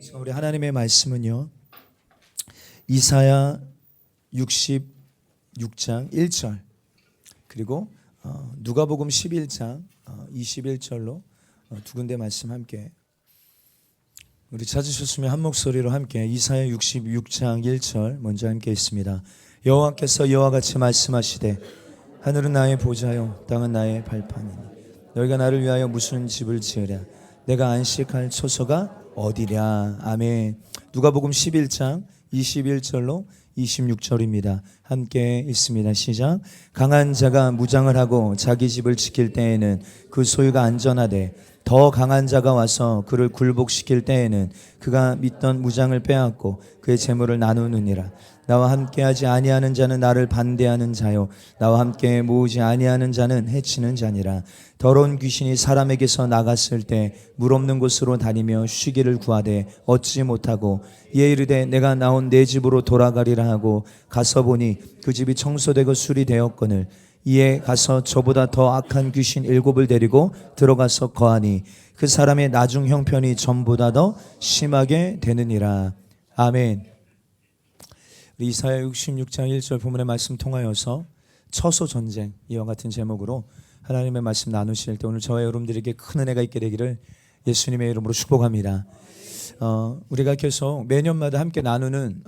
그래서 우리 하나님의 말씀은요, 이사야 66장 1절 그리고 누가복음 11장 21절로 두 군데 말씀 함께 우리 찾으셨으면 한 목소리로 함께 이사야 66장 1절 먼저 함께 있습니다. 여호와께서 이와 같이 말씀하시되 하늘은 나의 보좌요 땅은 나의 발판이니 너희가 나를 위하여 무슨 집을 지으랴 내가 안식할 처소가 어디랴. 아멘. 누가복음 11장 21절로 26절입니다. 함께 읽습니다. 시작. 강한 자가 무장을 하고 자기 집을 지킬 때에는 그 소유가 안전하되 더 강한 자가 와서 그를 굴복시킬 때에는 그가 믿던 무장을 빼앗고 그의 재물을 나누느니라. 나와 함께하지 아니하는 자는 나를 반대하는 자요 나와 함께 모으지 아니하는 자는 해치는 자니라. 더러운 귀신이 사람에게서 나갔을 때 물 없는 곳으로 다니며 쉬기를 구하되 얻지 못하고 이에 이르되 내가 나온 내 집으로 돌아가리라 하고 가서 보니 그 집이 청소되고 수리되었거늘 이에 가서 저보다 더 악한 귀신 7을 데리고 들어가서 거하니 그 사람의 나중 형편이 전보다 더 심하게 되느니라. 아멘. 이사야 66장 1절 본문의 말씀 통하여서 처소 전쟁 이와 같은 제목으로 하나님의 말씀 나누실 때 오늘 저와 여러분들에게 큰 은혜가 있게 되기를 예수님의 이름으로 축복합니다. 우리가 계속 매년마다 함께 나누는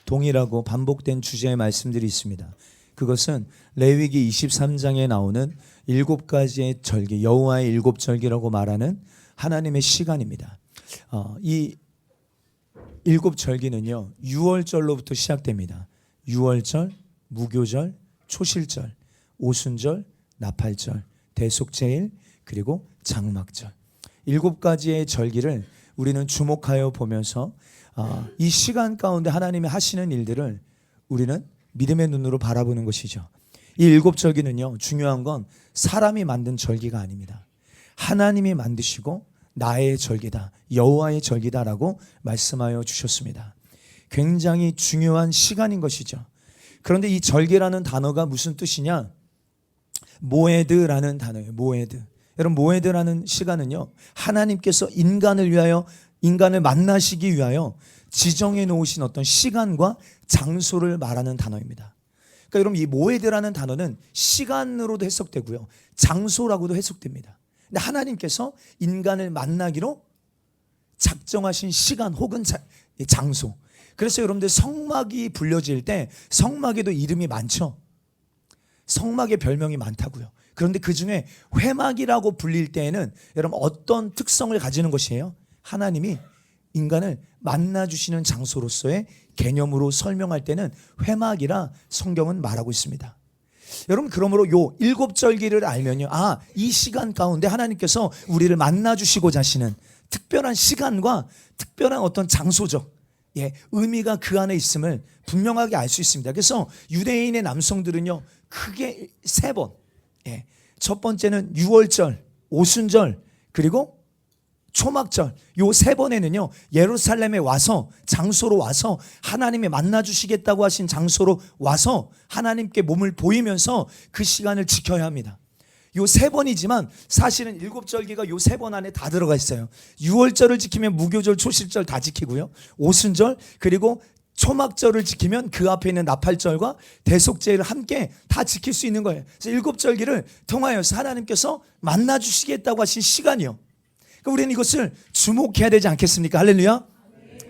동일하고 반복된 주제의 말씀들이 있습니다. 그것은 레위기 23장에 나오는 7가지의 절기, 여호와의 7절기라고 말하는 하나님의 시간입니다. 이 7절기는요 6월절로부터 시작됩니다. 6월절, 무교절, 초실절, 오순절, 나팔절, 대속제일, 그리고 장막절 7가지의 절기를 우리는 주목하여 보면서 이 시간 가운데 하나님이 하시는 일들을 우리는 믿음의 눈으로 바라보는 것이죠. 이 7절기는요 중요한 건 사람이 만든 절기가 아닙니다. 하나님이 만드시고 나의 절기다, 여호와의 절기다라고 말씀하여 주셨습니다. 굉장히 중요한 시간인 것이죠. 그런데 이 절기라는 단어가 무슨 뜻이냐? 모에드라는 단어예요. 모에드. 여러분 모에드라는 시간은요 하나님께서 인간을 위하여 인간을 만나시기 위하여 지정해 놓으신 어떤 시간과 장소를 말하는 단어입니다. 그러니까 여러분 이 모에드라는 단어는 시간으로도 해석되고요 장소라고도 해석됩니다. 근데 하나님께서 인간을 만나기로 작정하신 시간 혹은 장소. 그래서 여러분들 성막이 불려질 때 성막에도 이름이 많죠. 성막의 별명이 많다고요. 그런데 그 중에 회막이라고 불릴 때에는 여러분 어떤 특성을 가지는 것이에요? 하나님이 인간을 만나주시는 장소로서의 개념으로 설명할 때는 회막이라 성경은 말하고 있습니다. 여러분 그러므로 요 7절기를 알면요 이 시간 가운데 하나님께서 우리를 만나주시고자 하시는 특별한 시간과 특별한 어떤 장소적 의미가 그 안에 있음을 분명하게 알 수 있습니다. 그래서 유대인의 남성들은요 크게 3번 첫 번째는 6월절, 오순절 그리고 초막절 요 3번에는요 예루살렘에 와서 장소로 와서 하나님이 만나주시겠다고 하신 장소로 와서 하나님께 몸을 보이면서 그 시간을 지켜야 합니다. 요 3번이지만 사실은 7절기가 요 3번 안에 다 들어가 있어요. 6월절을 지키면 무교절, 초실절 다 지키고요 오순절 그리고 초막절을 지키면 그 앞에 있는 나팔절과 대속제를 함께 다 지킬 수 있는 거예요. 그래서 7절기를 통하여서 하나님께서 만나주시겠다고 하신 시간이요. 우리는 이것을 주목해야 되지 않겠습니까? 할렐루야.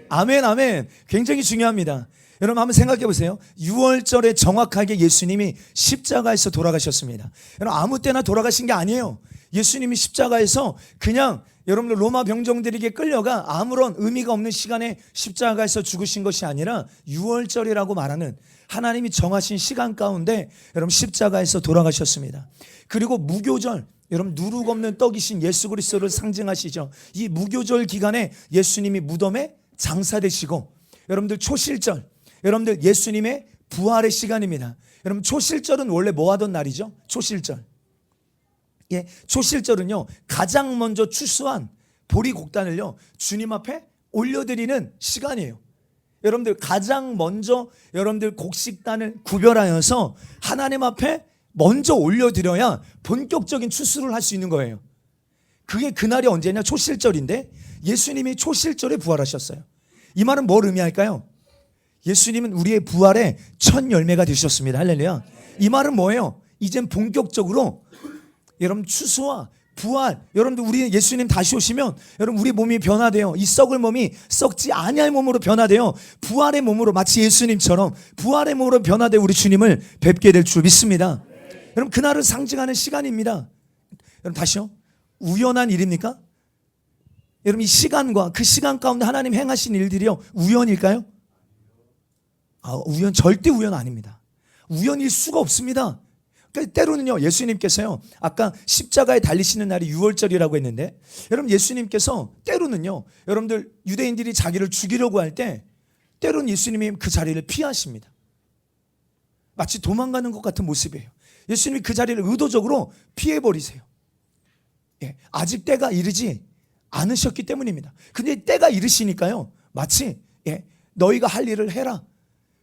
아멘, 아멘. 굉장히 중요합니다. 여러분 한번 생각해 보세요. 6월절에 정확하게 예수님이 십자가에서 돌아가셨습니다. 여러분 아무 때나 돌아가신 게 아니에요. 예수님이 십자가에서 그냥 여러분들 로마 병정들에게 끌려가 아무런 의미가 없는 시간에 십자가에서 죽으신 것이 아니라 6월절이라고 말하는 하나님이 정하신 시간 가운데 여러분 십자가에서 돌아가셨습니다. 그리고 무교절 여러분 누룩 없는 떡이신 예수 그리스도를 상징하시죠. 이 무교절 기간에 예수님이 무덤에 장사되시고 여러분들 초실절 여러분들 예수님의 부활의 시간입니다. 여러분 초실절은 원래 뭐 하던 날이죠? 초실절. 초실절은요 가장 먼저 추수한 보리곡단을요 주님 앞에 올려드리는 시간이에요. 여러분들 가장 먼저 여러분들 곡식단을 구별하여서 하나님 앞에 먼저 올려드려야 본격적인 추수를 할 수 있는 거예요. 그게 그날이 언제냐? 초실절인데 예수님이 초실절에 부활하셨어요. 이 말은 뭘 의미할까요? 예수님은 우리의 부활의 첫 열매가 되셨습니다. 할렐루야. 이 말은 뭐예요? 이젠 본격적으로 여러분 추수와 부활, 여러분들 우리 예수님 다시 오시면 여러분 우리 몸이 변화돼요. 이 썩을 몸이 썩지 아니할 몸으로 변화돼요. 부활의 몸으로 마치 예수님처럼 부활의 몸으로 변화돼 우리 주님을 뵙게 될 줄 믿습니다. 여러분 그날을 상징하는 시간입니다. 여러분 다시요. 우연한 일입니까? 여러분 이 시간과 그 시간 가운데 하나님 행하신 일들이요 우연일까요? 절대 우연 아닙니다. 우연일 수가 없습니다. 그러니까 때로는요 예수님께서요 아까 십자가에 달리시는 날이 6월절이라고 했는데 여러분 예수님께서 때로는요 여러분들 유대인들이 자기를 죽이려고 할 때 때로는 예수님이 그 자리를 피하십니다. 마치 도망가는 것 같은 모습이에요. 예수님이 그 자리를 의도적으로 피해버리세요. 아직 때가 이르지 않으셨기 때문입니다. 근데 때가 이르시니까요 마치 너희가 할 일을 해라,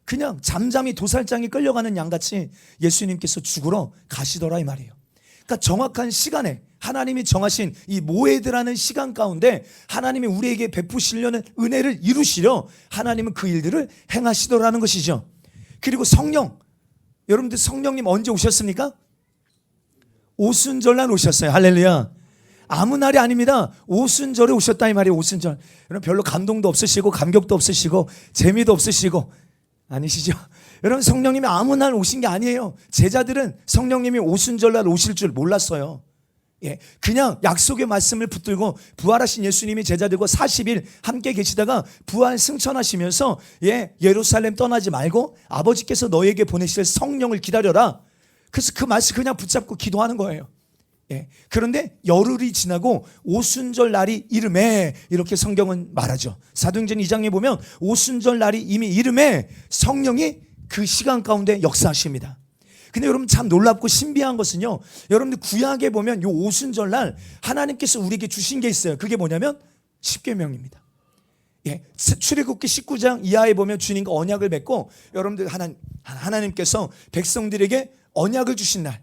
그냥 잠잠히 도살장에 끌려가는 양같이 예수님께서 죽으러 가시더라 이 말이에요. 그러니까 정확한 시간에 하나님이 정하신 이 모에드라는 시간 가운데 하나님이 우리에게 베푸시려는 은혜를 이루시려 하나님은 그 일들을 행하시더라는 것이죠. 그리고 성령, 여러분들 성령님 언제 오셨습니까? 오순절날 오셨어요. 할렐루야. 아무 날이 아닙니다. 오순절에 오셨다 이 말이에요. 오순절. 여러분 별로 감동도 없으시고 감격도 없으시고 재미도 없으시고 아니시죠? 여러분 성령님이 아무 날 오신 게 아니에요. 제자들은 성령님이 오순절날 오실 줄 몰랐어요. 그냥 약속의 말씀을 붙들고 부활하신 예수님이 제자들과 40일 함께 계시다가 부활 승천하시면서 예루살렘 떠나지 말고 아버지께서 너에게 보내실 성령을 기다려라. 그래서 그 말씀 그냥 붙잡고 기도하는 거예요. 그런데 열흘이 지나고 오순절 날이 이름에 이렇게 성경은 말하죠. 사도행전 2장에 보면 오순절 날이 이미 이름에 성령이 그 시간 가운데 역사하십니다. 근데 여러분 참 놀랍고 신비한 것은요 여러분들 구약에 보면 요 오순절 날 하나님께서 우리에게 주신 게 있어요. 그게 뭐냐면 십계명입니다. 출애굽기 19장 이하에 보면 주님과 언약을 맺고 여러분들 하나님께서 백성들에게 언약을 주신 날,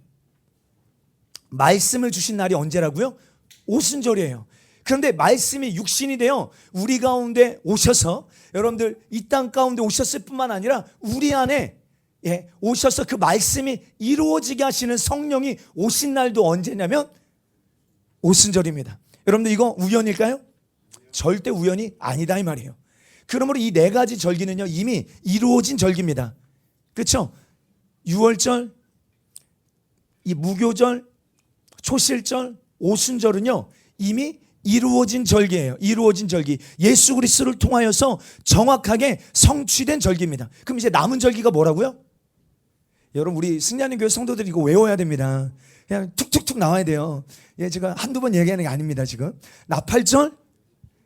말씀을 주신 날이 언제라고요? 오순절이에요. 그런데 말씀이 육신이 되어 우리 가운데 오셔서 여러분들 이 땅 가운데 오셨을 뿐만 아니라 우리 안에 오셔서 그 말씀이 이루어지게 하시는 성령이 오신 날도 언제냐면 오순절입니다. 여러분들 이거 우연일까요? 절대 우연이 아니다 이 말이에요. 그러므로 이 네 가지 절기는요 이미 이루어진 절기입니다. 그렇죠? 6월절, 이 무교절, 초실절, 오순절은요 이미 이루어진 절기예요. 이루어진 절기, 예수 그리스도를 통하여서 정확하게 성취된 절기입니다. 그럼 이제 남은 절기가 뭐라고요? 여러분 우리 승리하는 교회 성도들이 이거 외워야 됩니다. 그냥 툭툭툭 나와야 돼요. 제가 한두 번 얘기하는 게 아닙니다. 지금 나팔절,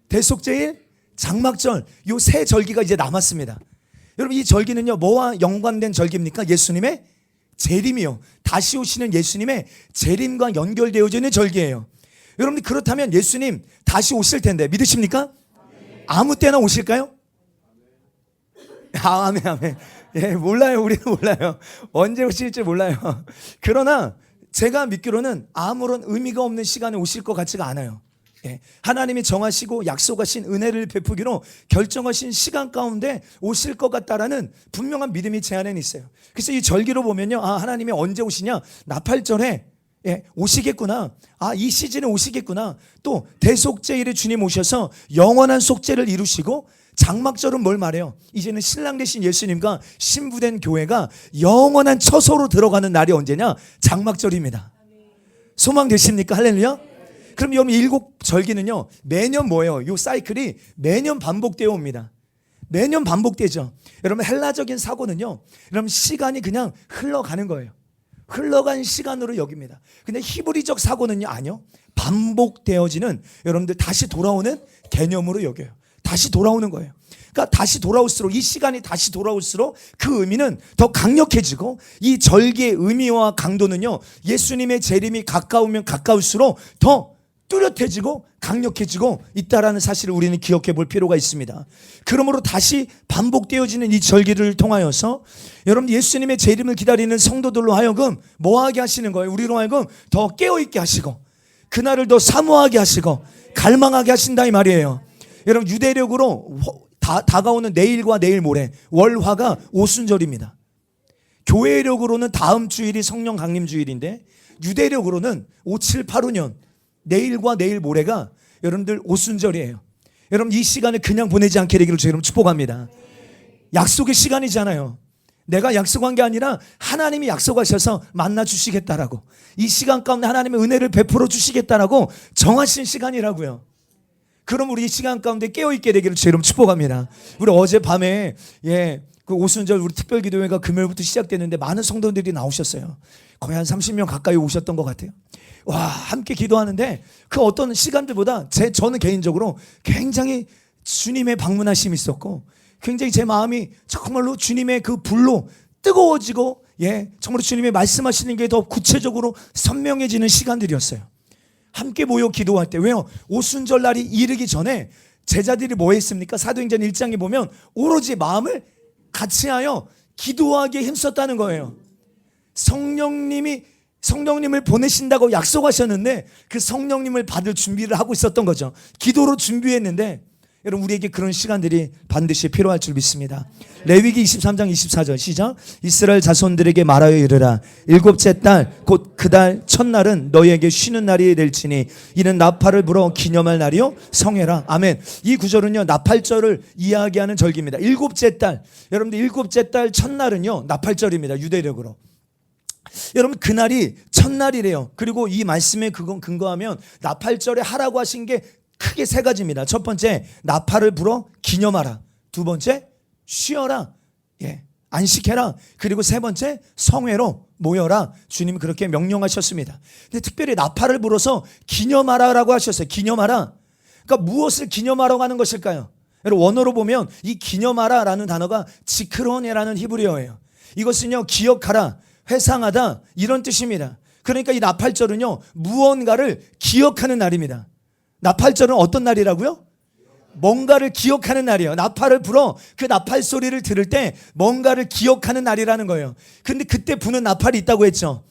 대속제일, 장막절 요 세 절기가 이제 남았습니다. 여러분 이 절기는요 뭐와 연관된 절기입니까? 예수님의 재림이요, 다시 오시는 예수님의 재림과 연결되어지는 절기예요. 여러분들 그렇다면 예수님 다시 오실 텐데 믿으십니까? 아무 때나 오실까요? 아멘 아멘. 몰라요. 우리는 몰라요. 언제 오실지 몰라요. 그러나 제가 믿기로는 아무런 의미가 없는 시간에 오실 것 같지가 않아요. 하나님이 정하시고 약속하신 은혜를 베푸기로 결정하신 시간 가운데 오실 것 같다라는 분명한 믿음이 제 안에는 있어요. 그래서 이 절기로 보면요, 하나님이 언제 오시냐? 나팔절에 오시겠구나. 이 시즌에 오시겠구나. 또 대속제일에 주님 오셔서 영원한 속죄를 이루시고, 장막절은 뭘 말해요? 이제는 신랑 되신 예수님과 신부된 교회가 영원한 처소로 들어가는 날이 언제냐? 장막절입니다. 소망 되십니까? 할렐루야. 그럼 여러분 일곱 절기는요 매년 뭐예요? 이 사이클이 매년 반복되어 옵니다. 매년 반복되죠. 여러분 헬라적인 사고는요 여러분 시간이 그냥 흘러가는 거예요. 흘러간 시간으로 여깁니다. 근데 히브리적 사고는요 아니요, 반복되어지는, 여러분들 다시 돌아오는 개념으로 여겨요. 다시 돌아오는 거예요. 그러니까 다시 돌아올수록, 이 시간이 다시 돌아올수록 그 의미는 더 강력해지고, 이 절기의 의미와 강도는요 예수님의 재림이 가까우면 가까울수록 더 뚜렷해지고 강력해지고 있다라는 사실을 우리는 기억해 볼 필요가 있습니다. 그러므로 다시 반복되어지는 이 절기를 통하여서 여러분 예수님의 재림을 기다리는 성도들로 하여금 뭐하게 하시는 거예요? 우리로 하여금 더 깨어있게 하시고, 그날을 더 사모하게 하시고 갈망하게 하신다 이 말이에요. 여러분 유대력으로 다가오는 내일과 내일 모레 월화가 오순절입니다. 교회력으로는 다음 주일이 성령 강림 주일인데 유대력으로는 5, 7, 8, 5년 내일과 내일 모레가 여러분들 오순절이에요. 여러분 이 시간을 그냥 보내지 않게 되기를 저 여러분 축복합니다. 약속의 시간이잖아요. 내가 약속한 게 아니라 하나님이 약속하셔서 만나 주시겠다라고, 이 시간 가운데 하나님의 은혜를 베풀어 주시겠다라고 정하신 시간이라고요. 그럼 우리 이 시간 가운데 깨어있게 되기를 저 여러분 축복합니다. 우리 어젯밤에 그 오순절 우리 특별기도회가 금요일부터 시작됐는데 많은 성도들이 나오셨어요. 거의 한 30명 가까이 오셨던 것 같아요. 와, 함께 기도하는데 그 어떤 시간들보다 저는 개인적으로 굉장히 주님의 방문하심이 있었고, 굉장히 제 마음이 정말로 주님의 그 불로 뜨거워지고, 정말로 주님의 말씀하시는 게 더 구체적으로 선명해지는 시간들이었어요. 함께 모여 기도할 때. 왜요? 오순절 날이 이르기 전에 제자들이 뭐 했습니까? 사도행전 1장에 보면 오로지 마음을 같이 하여 기도하기에 힘썼다는 거예요. 성령님을 보내신다고 약속하셨는데 그 성령님을 받을 준비를 하고 있었던 거죠. 기도로 준비했는데 여러분 우리에게 그런 시간들이 반드시 필요할 줄 믿습니다. 레위기 23장 24절 시작. 이스라엘 자손들에게 말하여 이르라. 일곱째 달 곧 그 달 첫날은 너희에게 쉬는 날이 될지니 이는 나팔을 불어 기념할 날이요 성회라. 아멘. 이 구절은요 나팔절을 이야기하는 절기입니다. 일곱째 달, 여러분들 일곱째 달 첫날은요 나팔절입니다. 유대력으로. 여러분 그날이 첫날이래요. 그리고 이 말씀에 근거하면 나팔절에 하라고 하신 게 크게 세 가지입니다. 첫 번째, 나팔을 불어 기념하라. 두 번째, 쉬어라. 안식해라. 그리고 세 번째, 성회로 모여라. 주님이 그렇게 명령하셨습니다. 근데 특별히 나팔을 불어서 기념하라라고 하셨어요. 기념하라. 그러니까 무엇을 기념하라고 하는 것일까요? 여러분 원어로 보면 이 기념하라라는 단어가 지크론이라는 히브리어예요. 이것은요 기억하라, 회상하다 이런 뜻입니다. 그러니까 이 나팔절은요 무언가를 기억하는 날입니다. 나팔절은 어떤 날이라고요? 뭔가를 기억하는 날이에요. 나팔을 불어 그 나팔 소리를 들을 때 뭔가를 기억하는 날이라는 거예요. 근데 그때 부는 나팔이 있다고 했죠.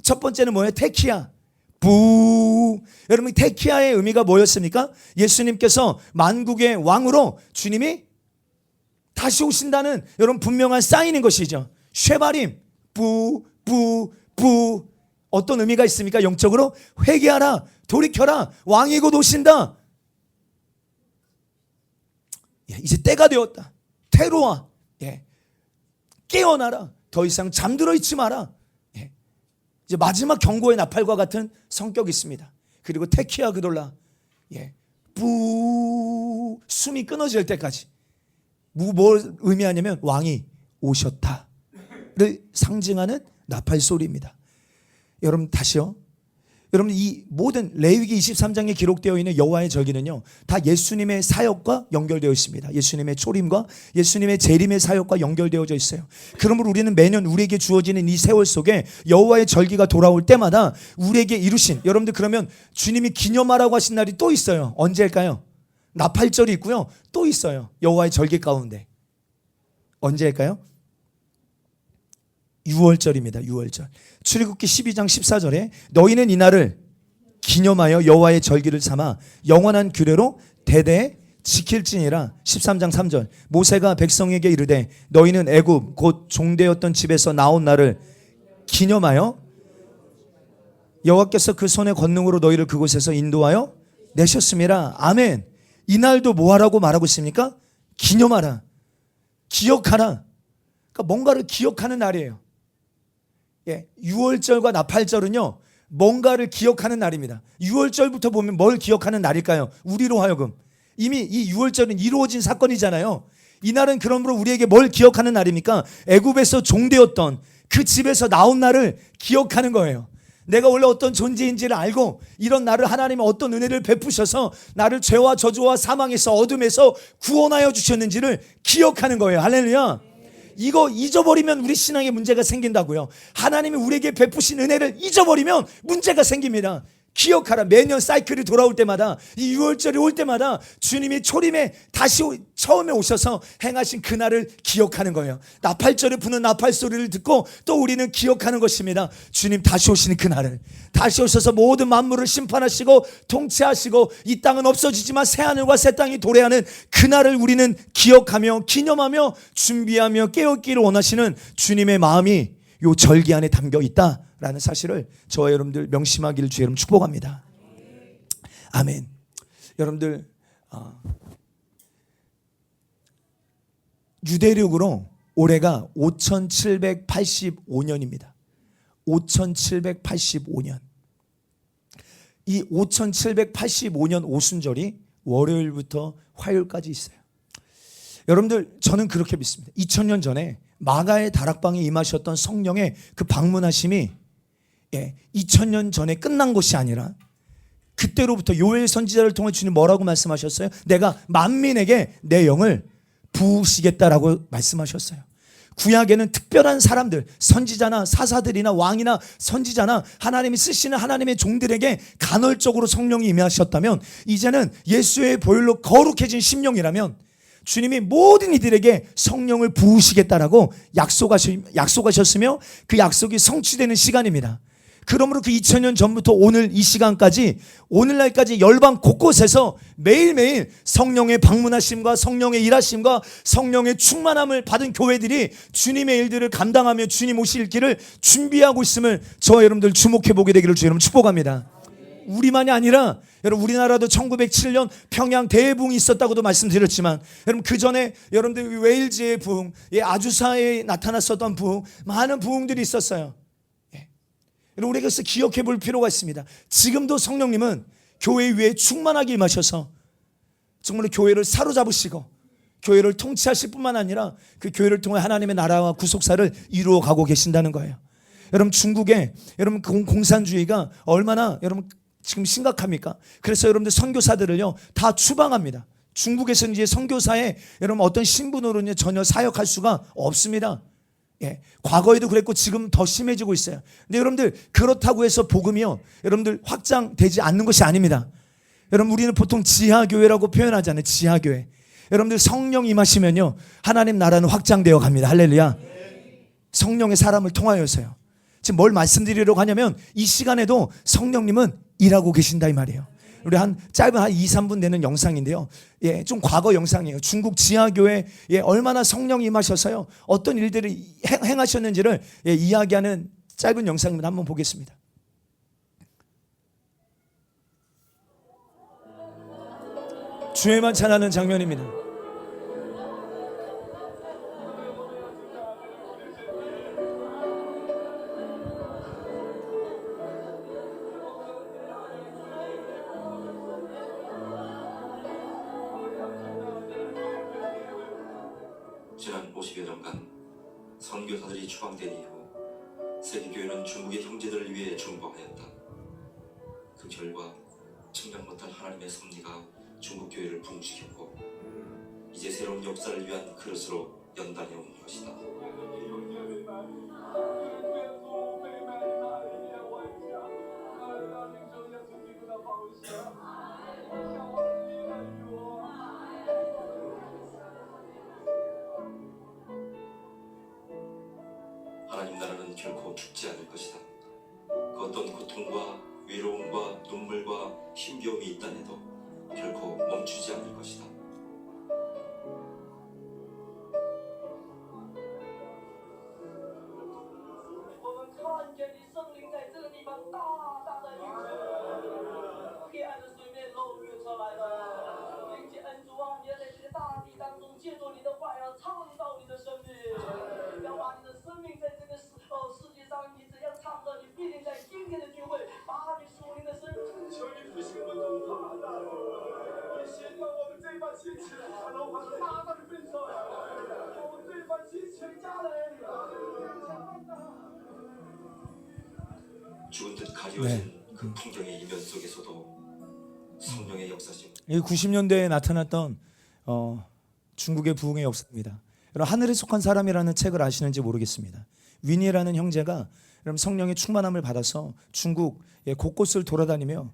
첫 번째는 뭐예요? 테키야. 부. 여러분 테키야의 의미가 뭐였습니까? 예수님께서 만국의 왕으로 주님이 다시 오신다는 여러분 분명한 사인인 것이죠. 쉐바림. 부. 어떤 의미가 있습니까? 영적으로 회개하라, 돌이켜라, 왕이 곧 오신다. 이제 때가 되었다. 테로와 깨어나라. 더 이상 잠들어 있지 마라. 이제 마지막 경고의 나팔과 같은 성격이 있습니다. 그리고 테키야 그돌라. 부. 숨이 끊어질 때까지. 뭘 의미하냐면 왕이 오셨다를 상징하는 나팔 소리입니다. 여러분 다시요. 여러분 이 모든 레위기 23장에 기록되어 있는 여호와의 절기는요 다 예수님의 사역과 연결되어 있습니다. 예수님의 초림과 예수님의 재림의 사역과 연결되어져 있어요. 그러므로 우리는 매년 우리에게 주어지는 이 세월 속에 여호와의 절기가 돌아올 때마다 우리에게 이루신, 여러분들 그러면 주님이 기념하라고 하신 날이 또 있어요. 언제일까요? 나팔절이 있고요. 또 있어요. 여호와의 절기 가운데. 언제일까요? 6월절입니다. 6월절. 출애굽기 12장 14절에 너희는 이날을 기념하여 여호와의 절기를 삼아 영원한 규례로 대대에 지킬지니라. 13장 3절. 모세가 백성에게 이르되 너희는 애굽 곧 종되었던 집에서 나온 날을 기념하여 여호와께서 그 손의 권능으로 너희를 그곳에서 인도하여 내셨음이라. 아멘. 이날도 뭐하라고 말하고 있습니까? 기념하라, 기억하라. 그러니까 뭔가를 기억하는 날이에요. 6월절과 나팔절은요 뭔가를 기억하는 날입니다. 6월절부터 보면 뭘 기억하는 날일까요? 우리로 하여금 이미 이 6월절은 이루어진 사건이잖아요. 이날은 그러므로 우리에게 뭘 기억하는 날입니까? 애굽에서 종되었던 그 집에서 나온 날을 기억하는 거예요. 내가 원래 어떤 존재인지를 알고 이런 나를 하나님이 어떤 은혜를 베푸셔서 나를 죄와 저주와 사망에서 어둠에서 구원하여 주셨는지를 기억하는 거예요. 할렐루야. 이거 잊어버리면 우리 신앙에 문제가 생긴다고요. 하나님이 우리에게 베푸신 은혜를 잊어버리면 문제가 생깁니다. 기억하라. 매년 사이클이 돌아올 때마다, 이 6월절이 올 때마다 주님이 초림에 다시 처음에 오셔서 행하신 그날을 기억하는 거예요. 나팔절에 부는 나팔 소리를 듣고 또 우리는 기억하는 것입니다. 주님 다시 오시는 그날을, 다시 오셔서 모든 만물을 심판하시고 통치하시고 이 땅은 없어지지만 새하늘과 새 땅이 도래하는 그날을 우리는 기억하며 기념하며 준비하며 깨어있기를 원하시는 주님의 마음이 요 절기 안에 담겨 있다라는 사실을 저와 여러분들 명심하기를 주의 이름 축복합니다. 아멘. 여러분들, 유대력으로 올해가 5785년입니다. 5785년. 이 5785년 오순절이 월요일부터 화요일까지 있어요. 여러분들, 저는 그렇게 믿습니다. 2000년 전에 마가의 다락방에 임하셨던 성령의 그 방문하심이 2000년 전에 끝난 것이 아니라 그때로부터 요엘 선지자를 통해 주님 뭐라고 말씀하셨어요? 내가 만민에게 내 영을 부으시겠다라고 말씀하셨어요. 구약에는 특별한 사람들, 선지자나 사사들이나 왕이나 선지자나 하나님이 쓰시는 하나님의 종들에게 간헐적으로 성령이 임하셨다면, 이제는 예수의 보혈로 거룩해진 심령이라면 주님이 모든 이들에게 성령을 부으시겠다라고 약속하셨으며 그 약속이 성취되는 시간입니다. 그러므로 그 2000년 전부터 오늘 이 시간까지, 오늘날까지 열방 곳곳에서 매일매일 성령의 방문하심과 성령의 일하심과 성령의 충만함을 받은 교회들이 주님의 일들을 감당하며 주님 오실 길을 준비하고 있음을 저와 여러분들 주목해 보게 되기를 주의 이름 축복합니다. 우리만이 아니라 여러분, 우리나라도 1907년 평양 대부흥이 있었다고도 말씀드렸지만, 여러분 그 전에 여러분들 웨일즈의 부흥, 아주사에 나타났었던 부흥, 많은 부흥들이 있었어요. 여러분, 우리가 그래서 기억해 볼 필요가 있습니다. 지금도 성령님은 교회 위에 충만하게 임하셔서 정말 교회를 사로잡으시고 교회를 통치하실 뿐만 아니라 그 교회를 통해 하나님의 나라와 구속사를 이루어 가고 계신다는 거예요. 여러분, 중국의 여러분 공산주의가 얼마나 여러분 지금 심각합니까? 그래서 여러분들 선교사들을요 다 추방합니다. 중국에서는 이제 선교사에 여러분 어떤 신분으로는 전혀 사역할 수가 없습니다. 과거에도 그랬고 지금 더 심해지고 있어요. 근데 여러분들, 그렇다고 해서 복음이요 여러분들 확장되지 않는 것이 아닙니다. 여러분, 우리는 보통 지하교회라고 표현하잖아요. 지하교회. 여러분들, 성령 임하시면요 하나님 나라는 확장되어 갑니다. 할렐루야. 성령의 사람을 통하여서요. 지금 뭘 말씀드리려고 하냐면, 이 시간에도 성령님은 일하고 계신다 이 말이에요. 우리 짧은 2, 3분 되는 영상인데요. 좀 과거 영상이에요. 중국 지하교회 얼마나 성령이 임하셔서요 어떤 일들을 행하셨는지를 이야기하는 짧은 영상입니다. 한번 보겠습니다. 주에만 찬하는 장면입니다. 지난 50여 년간 선교사들이 추방된 이후 세계교회는 중국의 형제들을 위해 중보하였다. 그 결과 측량 못한 하나님의 섭리가 중국교회를 부흥시켰고, 이제 새로운 역사를 위한 그릇으로 연단해 온 것이다. 하나님 나라는 결코 죽지 않을 것이다. 그 어떤 고통과 외로움과 눈물과 힘겨움이 있다 해도 결코 멈추지 않을 것이다. 죽은 듯 가려진 그 풍경의 이면 속에서도 성령의 역사심. 90년대에 나타났던 중국의 부흥의 역사입니다. 여러분, 하늘에 속한 사람이라는 책을 아시는지 모르겠습니다. 위니라는 형제가 여러분 성령의 충만함을 받아서 중국 곳곳을 돌아다니며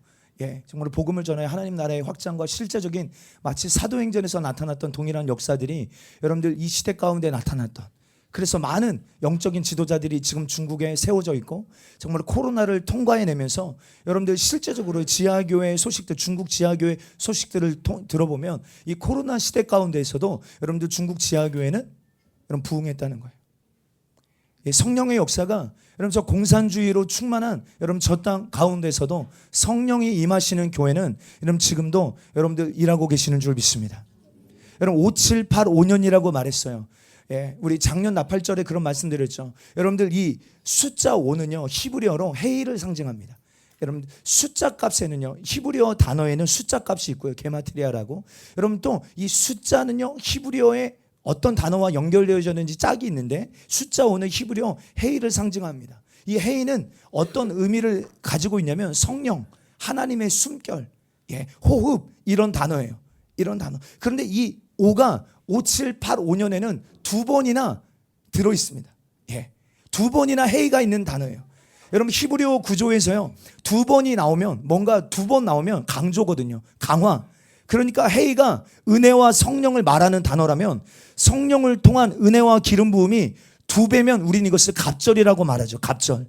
정말 복음을 전하여 하나님 나라의 확장과 실제적인 마치 사도행전에서 나타났던 동일한 역사들이 여러분들 이 시대 가운데 나타났던, 그래서 많은 영적인 지도자들이 지금 중국에 세워져 있고 정말 코로나를 통과해내면서 여러분들 실제적으로 지하교회 소식들, 중국 지하교회 소식들을 들어보면 이 코로나 시대 가운데에서도 여러분들 중국 지하교회는 여러분 부흥했다는 거예요. 성령의 역사가 여러분 저 공산주의로 충만한 여러분 저 땅 가운데서도 성령이 임하시는 교회는 여러분 지금도 여러분들 일하고 계시는 줄 믿습니다. 여러분 5785년이라고 말했어요. 우리 작년 나팔절에 그런 말씀드렸죠. 여러분들 이 숫자 5는요 히브리어로 헤이를 상징합니다. 여러분 숫자 값에는요 히브리어 단어에는 숫자 값이 있고요, 게마트리아라고. 여러분 또 이 숫자는요 히브리어의 어떤 단어와 연결되어져 있는지 짝이 있는데 숫자 5는 히브리어 헤이를 상징합니다. 이 헤이는 어떤 의미를 가지고 있냐면 성령, 하나님의 숨결, 호흡, 이런 단어예요. 이런 단어. 그런데 이 5가 5785년에는 두 번이나 들어 있습니다. 두 번이나 헤이가 있는 단어예요. 여러분 히브리어 구조에서요 두 번이 나오면, 뭔가 두 번 나오면 강조거든요. 강화. 그러니까 헤이가 은혜와 성령을 말하는 단어라면 성령을 통한 은혜와 기름 부음이 2배면 우리는 이것을 갑절이라고 말하죠. 갑절.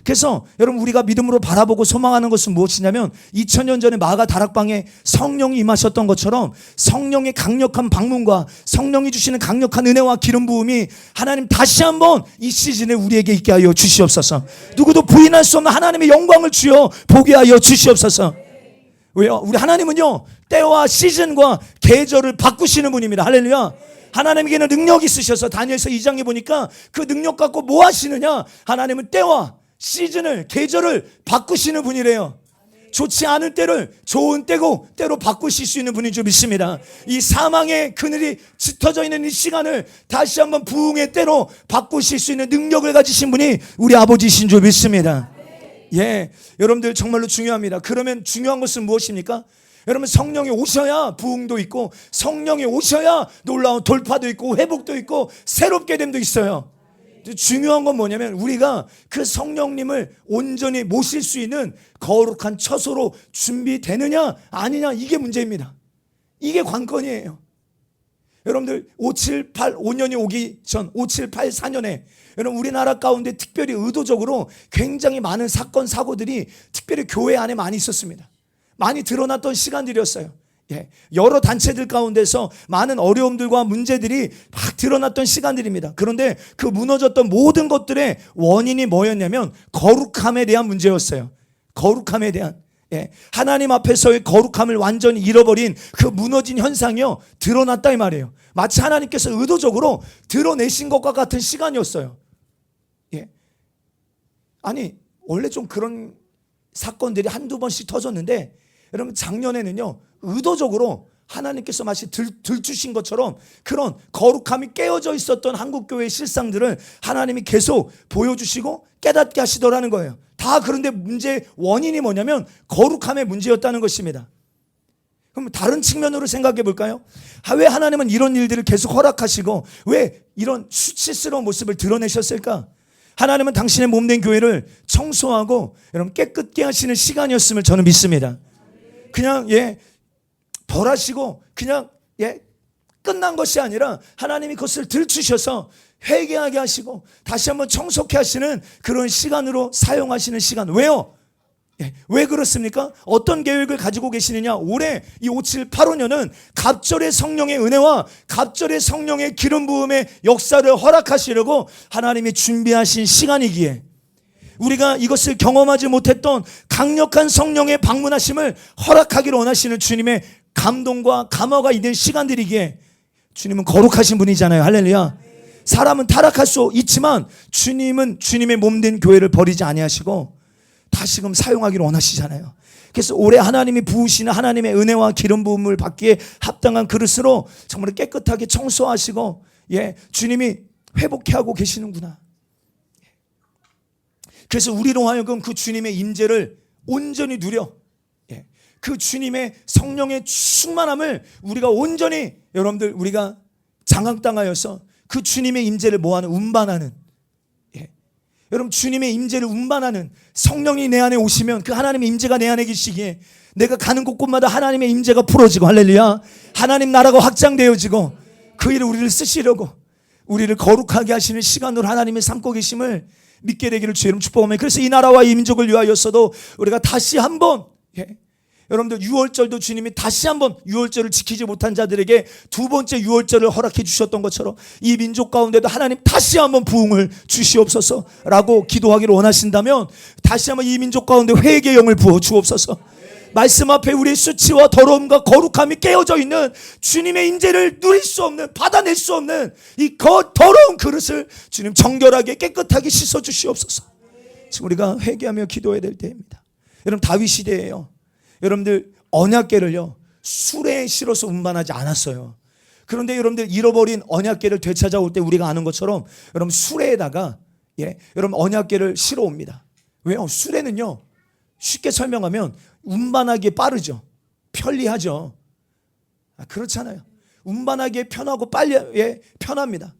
그래서 여러분 우리가 믿음으로 바라보고 소망하는 것은 무엇이냐면 2000년 전에 마가 다락방에 성령이 임하셨던 것처럼 성령의 강력한 방문과 성령이 주시는 강력한 은혜와 기름 부음이 하나님 다시 한번 이 시즌에 우리에게 있게 하여 주시옵소서. 누구도 부인할 수 없는 하나님의 영광을 주여 보게 하여 주시옵소서. 왜요? 우리 하나님은요 때와 시즌과 계절을 바꾸시는 분입니다. 할렐루야. 하나님에게는 능력이 있으셔서 다니엘서 2장에 보니까 그 능력 갖고 뭐 하시느냐, 하나님은 때와 시즌을, 계절을 바꾸시는 분이래요. 좋지 않을 때를 좋은 때고 때로 바꾸실 수 있는 분인 줄 믿습니다. 이 사망의 그늘이 짙어져 있는 이 시간을 다시 한번 부흥의 때로 바꾸실 수 있는 능력을 가지신 분이 우리 아버지신 줄 믿습니다. 여러분들 정말로 중요합니다. 그러면 중요한 것은 무엇입니까? 여러분 성령이 오셔야 부흥도 있고 성령이 오셔야 놀라운 돌파도 있고 회복도 있고 새롭게 됨도 있어요. 중요한 건 뭐냐면 우리가 그 성령님을 온전히 모실 수 있는 거룩한 처소로 준비되느냐 아니냐, 이게 문제입니다. 이게 관건이에요. 여러분들 5785년이 오기 전 5784년에 여러분 우리나라 가운데 특별히 의도적으로 굉장히 많은 사건 사고들이 특별히 교회 안에 많이 있었습니다. 많이 드러났던 시간들이었어요. 여러 단체들 가운데서 많은 어려움들과 문제들이 막 드러났던 시간들입니다. 그런데 그 무너졌던 모든 것들의 원인이 뭐였냐면 거룩함에 대한 문제였어요. 거룩함에 대한, 하나님 앞에서의 거룩함을 완전히 잃어버린 그 무너진 현상이요 드러났다 이 말이에요. 마치 하나님께서 의도적으로 드러내신 것과 같은 시간이었어요. 아니 원래 좀 그런 사건들이 한두 번씩 터졌는데 여러분 작년에는요 의도적으로 하나님께서 마치 들추신 것처럼 그런 거룩함이 깨어져 있었던 한국교회의 실상들을 하나님이 계속 보여주시고 깨닫게 하시더라는 거예요. 다. 그런데 문제의 원인이 뭐냐면 거룩함의 문제였다는 것입니다. 그럼 다른 측면으로 생각해 볼까요? 왜 하나님은 이런 일들을 계속 허락하시고 왜 이런 수치스러운 모습을 드러내셨을까? 하나님은 당신의 몸된 교회를 청소하고 여러분 깨끗게 하시는 시간이었음을 저는 믿습니다. 그냥 벌하시고 그냥 끝난 것이 아니라 하나님이 그것을 들추셔서 회개하게 하시고 다시 한번 청소케 하시는 그런 시간으로 사용하시는 시간. 왜요? 왜 그렇습니까? 어떤 계획을 가지고 계시느냐? 올해 이 5785년은 갑절의 성령의 은혜와 갑절의 성령의 기름 부음의 역사를 허락하시려고 하나님이 준비하신 시간이기에 우리가 이것을 경험하지 못했던 강력한 성령의 방문하심을 허락하기를 원하시는 주님의 감동과 감화가 있는 시간들이기에 주님은 거룩하신 분이잖아요. 할렐루야. 사람은 타락할 수 있지만 주님은 주님의 몸된 교회를 버리지 아니하시고 다시금 사용하기를 원하시잖아요. 그래서 올해 하나님이 부으시는 하나님의 은혜와 기름 부음을 받기에 합당한 그릇으로 정말 깨끗하게 청소하시고 주님이 회복해 하고 계시는구나. 그래서 우리로 하여금 그 주님의 임재를 온전히 누려 그 주님의 성령의 충만함을 우리가 온전히 여러분들 우리가 장악당하여서 그 주님의 임재를 뭐하는 운반하는 여러분 주님의 임재를 운반하는 성령이 내 안에 오시면 그 하나님의 임재가 내 안에 계시기에 내가 가는 곳곳마다 하나님의 임재가 풀어지고 할렐루야 하나님 나라가 확장되어지고 그 일을 우리를 쓰시려고 우리를 거룩하게 하시는 시간으로 하나님이 삼고 계심을 믿게 되기를 주의 이름 축복하며 그래서 이 나라와 이 민족을 위하여서도 우리가 다시 한번 여러분들 유월절도 주님이 다시 한번 유월절을 지키지 못한 자들에게 두 번째 유월절을 허락해 주셨던 것처럼 이 민족 가운데도 하나님 다시 한번 부흥을 주시옵소서라고 기도하기를 원하신다면 다시 한번 이 민족 가운데 회개의 영을 부어 주옵소서. 말씀 앞에 우리의 수치와 더러움과 거룩함이 깨어져 있는 주님의 임재를 누릴 수 없는 받아낼 수 없는 이 더러운 그릇을 주님 정결하게 깨끗하게 씻어 주시옵소서. 지금 우리가 회개하며 기도해야 될 때입니다. 여러분 다윗 시대예요. 여러분들 언약궤를요 수레에 실어서 운반하지 않았어요. 그런데 여러분들 잃어버린 언약궤를 되찾아올 때 우리가 아는 것처럼 여러분 수레에다가 여러분 언약궤를 실어 옵니다. 왜요? 수레는요 쉽게 설명하면 운반하기에 빠르죠. 편리하죠. 그렇잖아요. 운반하기에 편하고 빨리 편합니다.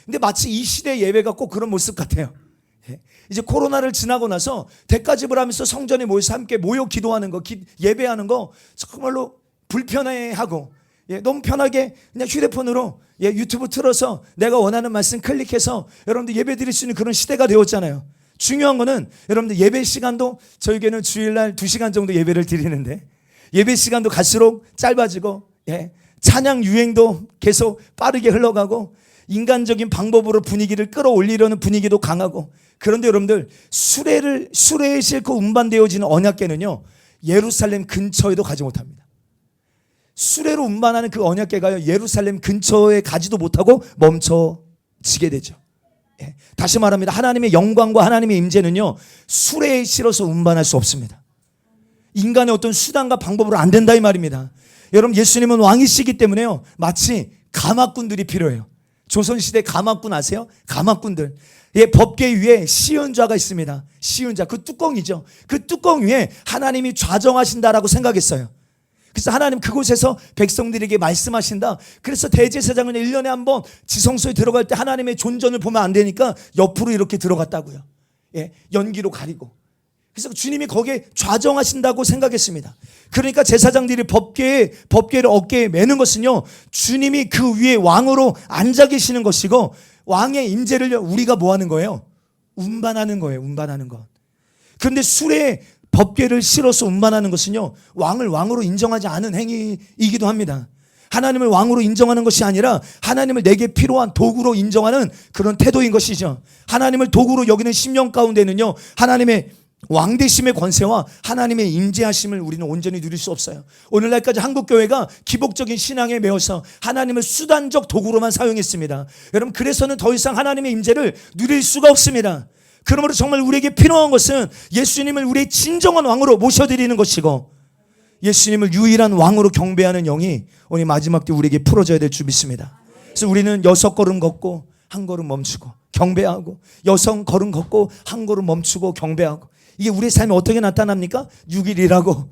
근데 마치 이 시대 예배가 꼭 그런 모습 같아요. 이제 코로나를 지나고 나서 대가집을 하면서 성전에 모여서 함께 모여 기도하는 거 예배하는 거 정말로 불편해하고 너무 편하게 그냥 휴대폰으로 유튜브 틀어서 내가 원하는 말씀 클릭해서 여러분들 예배 드릴 수 있는 그런 시대가 되었잖아요. 중요한 거는 여러분들 예배 시간도 저에게는 주일날 2시간 정도 예배를 드리는데 예배 시간도 갈수록 짧아지고 찬양 유행도 계속 빠르게 흘러가고 인간적인 방법으로 분위기를 끌어올리려는 분위기도 강하고 그런데 여러분들 수레에 싣고 운반되어지는 언약궤는요 예루살렘 근처에도 가지 못합니다. 수레로 운반하는 그 언약궤가요 예루살렘 근처에 가지도 못하고 멈춰지게 되죠. 다시 말합니다. 하나님의 영광과 하나님의 임재는요 수레에 실어서 운반할 수 없습니다. 인간의 어떤 수단과 방법으로 안 된다 이 말입니다. 여러분 예수님은 왕이시기 때문에요 마치 가마꾼들이 필요해요. 조선시대 가마꾼 아세요? 가마꾼들 법궤 위에 시은좌가 있습니다. 시은좌 그 뚜껑이죠. 그 뚜껑 위에 하나님이 좌정하신다라고 생각했어요. 그래서 하나님 그곳에서 백성들에게 말씀하신다. 그래서 대제사장은 1년에 한 번 지성소에 들어갈 때 하나님의 존전을 보면 안 되니까 옆으로 이렇게 들어갔다고요. 연기로 가리고. 그래서 주님이 거기에 좌정하신다고 생각했습니다. 그러니까 제사장들이 법궤를 어깨에 매는 것은요 주님이 그 위에 왕으로 앉아 계시는 것이고 왕의 임재를 우리가 뭐 하는 거예요? 운반하는 거예요. 운반하는 것. 그런데 수레에 법궤를 실어서 운반하는 것은요 왕을 왕으로 인정하지 않은 행위이기도 합니다. 하나님을 왕으로 인정하는 것이 아니라 하나님을 내게 필요한 도구로 인정하는 그런 태도인 것이죠. 하나님을 도구로 여기는 심령 가운데는요 하나님의 왕되심의 권세와 하나님의 임재하심을 우리는 온전히 누릴 수 없어요. 오늘날까지 한국교회가 기복적인 신앙에 매여서 하나님을 수단적 도구로만 사용했습니다. 여러분 그래서는 더 이상 하나님의 임재를 누릴 수가 없습니다. 그러므로 정말 우리에게 필요한 것은 예수님을 우리의 진정한 왕으로 모셔드리는 것이고 예수님을 유일한 왕으로 경배하는 영이 오늘 마지막 때 우리에게 풀어져야 될 줄 믿습니다. 그래서 우리는 6걸음 걷고 한 걸음 멈추고 경배하고 6걸음 걷고 한 걸음 멈추고 경배하고 이게 우리의 삶에 어떻게 나타납니까? 6일 일하고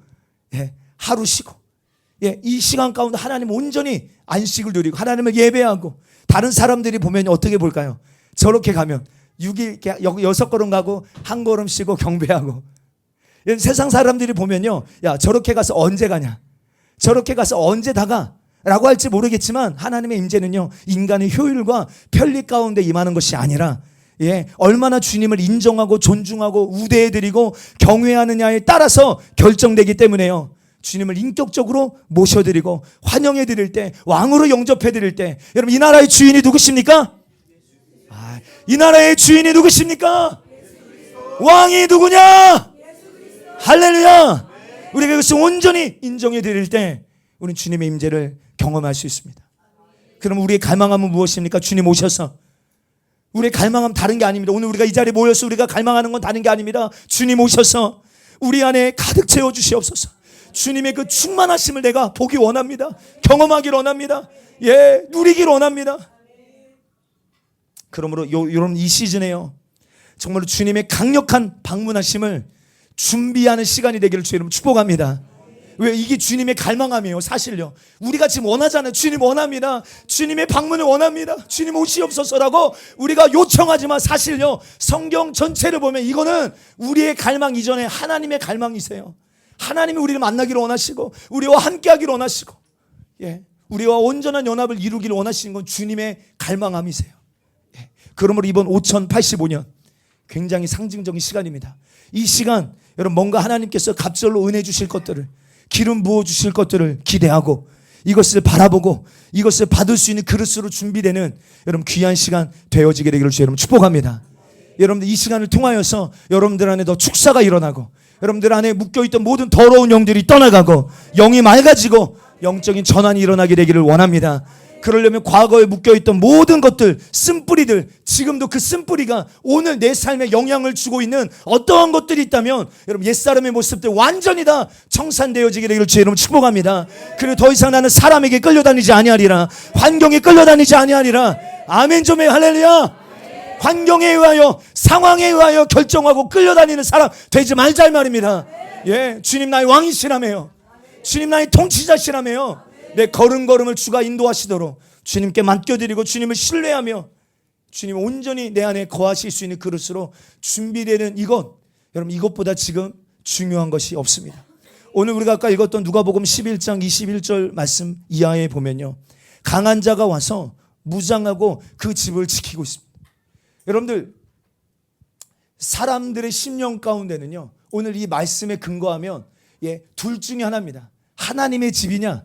하루 쉬고 이 시간 가운데 하나님 온전히 안식을 누리고 하나님을 예배하고 다른 사람들이 보면 어떻게 볼까요? 저렇게 가면 6일 6걸음 가고 한 걸음 쉬고 경배하고 세상 사람들이 보면요 야 저렇게 가서 언제 가냐 저렇게 가서 언제 다 가? 라고 할지 모르겠지만 하나님의 임재는요 인간의 효율과 편리 가운데 임하는 것이 아니라 얼마나 주님을 인정하고 존중하고 우대해드리고 경외하느냐에 따라서 결정되기 때문에요. 주님을 인격적으로 모셔드리고 환영해드릴 때 왕으로 영접해드릴 때 여러분 이 나라의 주인이 누구십니까? 이 나라의 주인이 누구십니까? 왕이 누구냐? 할렐루야. 우리가 이것을 온전히 인정해드릴 때 우리는 주님의 임재를 경험할 수 있습니다. 그럼 우리의 갈망함은 무엇입니까? 주님 오셔서 우리의 갈망함 다른 게 아닙니다. 오늘 우리가 이 자리에 모여서 우리가 갈망하는 건 다른 게 아닙니다. 주님 오셔서 우리 안에 가득 채워 주시옵소서. 주님의 그 충만하심을 내가 보기 원합니다. 경험하기를 원합니다. 누리기를 원합니다. 그러므로 여러분 이 시즌에요 정말로 주님의 강력한 방문하심을 준비하는 시간이 되기를 주의 이름으로 축복합니다. 왜? 이게 주님의 갈망함이에요. 사실요. 우리가 지금 원하잖아요. 주님 원합니다. 주님의 방문을 원합니다. 주님 오시옵소서라고 우리가 요청하지만 사실요, 성경 전체를 보면 이거는 우리의 갈망 이전에 하나님의 갈망이세요. 하나님이 우리를 만나기를 원하시고 우리와 함께하기를 원하시고, 예, 우리와 온전한 연합을 이루기를 원하시는 건 주님의 갈망함이세요. 예, 그러므로 이번 5085년 굉장히 상징적인 시간입니다. 이 시간 여러분, 뭔가 하나님께서 갑절로 은혜 주실 것들을, 기름 부어 주실 것들을 기대하고 이것을 바라보고 이것을 받을 수 있는 그릇으로 준비되는 여러분 귀한 시간 되어지게 되기를 주 여러분 축복합니다. 여러분들 이 시간을 통하여서 여러분들 안에 더 축사가 일어나고 여러분들 안에 묶여있던 모든 더러운 영들이 떠나가고 영이 맑아지고 영적인 전환이 일어나게 되기를 원합니다. 그러려면 과거에 묶여있던 모든 것들, 쓴뿌리들, 지금도 그 쓴뿌리가 오늘 내 삶에 영향을 주고 있는 어떠한 것들이 있다면 여러분 옛사람의 모습들 완전히 다 청산되어지게 되기를 주 여러분 축복합니다. 그리고 더 이상 나는 사람에게 끌려다니지 아니하리라, 환경에 끌려다니지 아니하리라. 아멘 좀 해. 할렐루야. 환경에 의하여, 상황에 의하여 결정하고 끌려다니는 사람 되지 말자 이 말입니다. 예, 주님 나의 왕이시라며요. 주님 나의 통치자시라며요. 내 걸음걸음을 주가 인도하시도록 주님께 맡겨드리고 주님을 신뢰하며 주님 온전히 내 안에 거하실 수 있는 그릇으로 준비되는 이것, 여러분 이것보다 지금 중요한 것이 없습니다. 오늘 우리가 아까 읽었던 누가복음 11장 21절 말씀 이하에 보면요, 강한 자가 와서 무장하고 그 집을 지키고 있습니다. 여러분들 사람들의 심령 가운데는요, 오늘 이 말씀에 근거하면 둘 중에 하나입니다. 하나님의 집이냐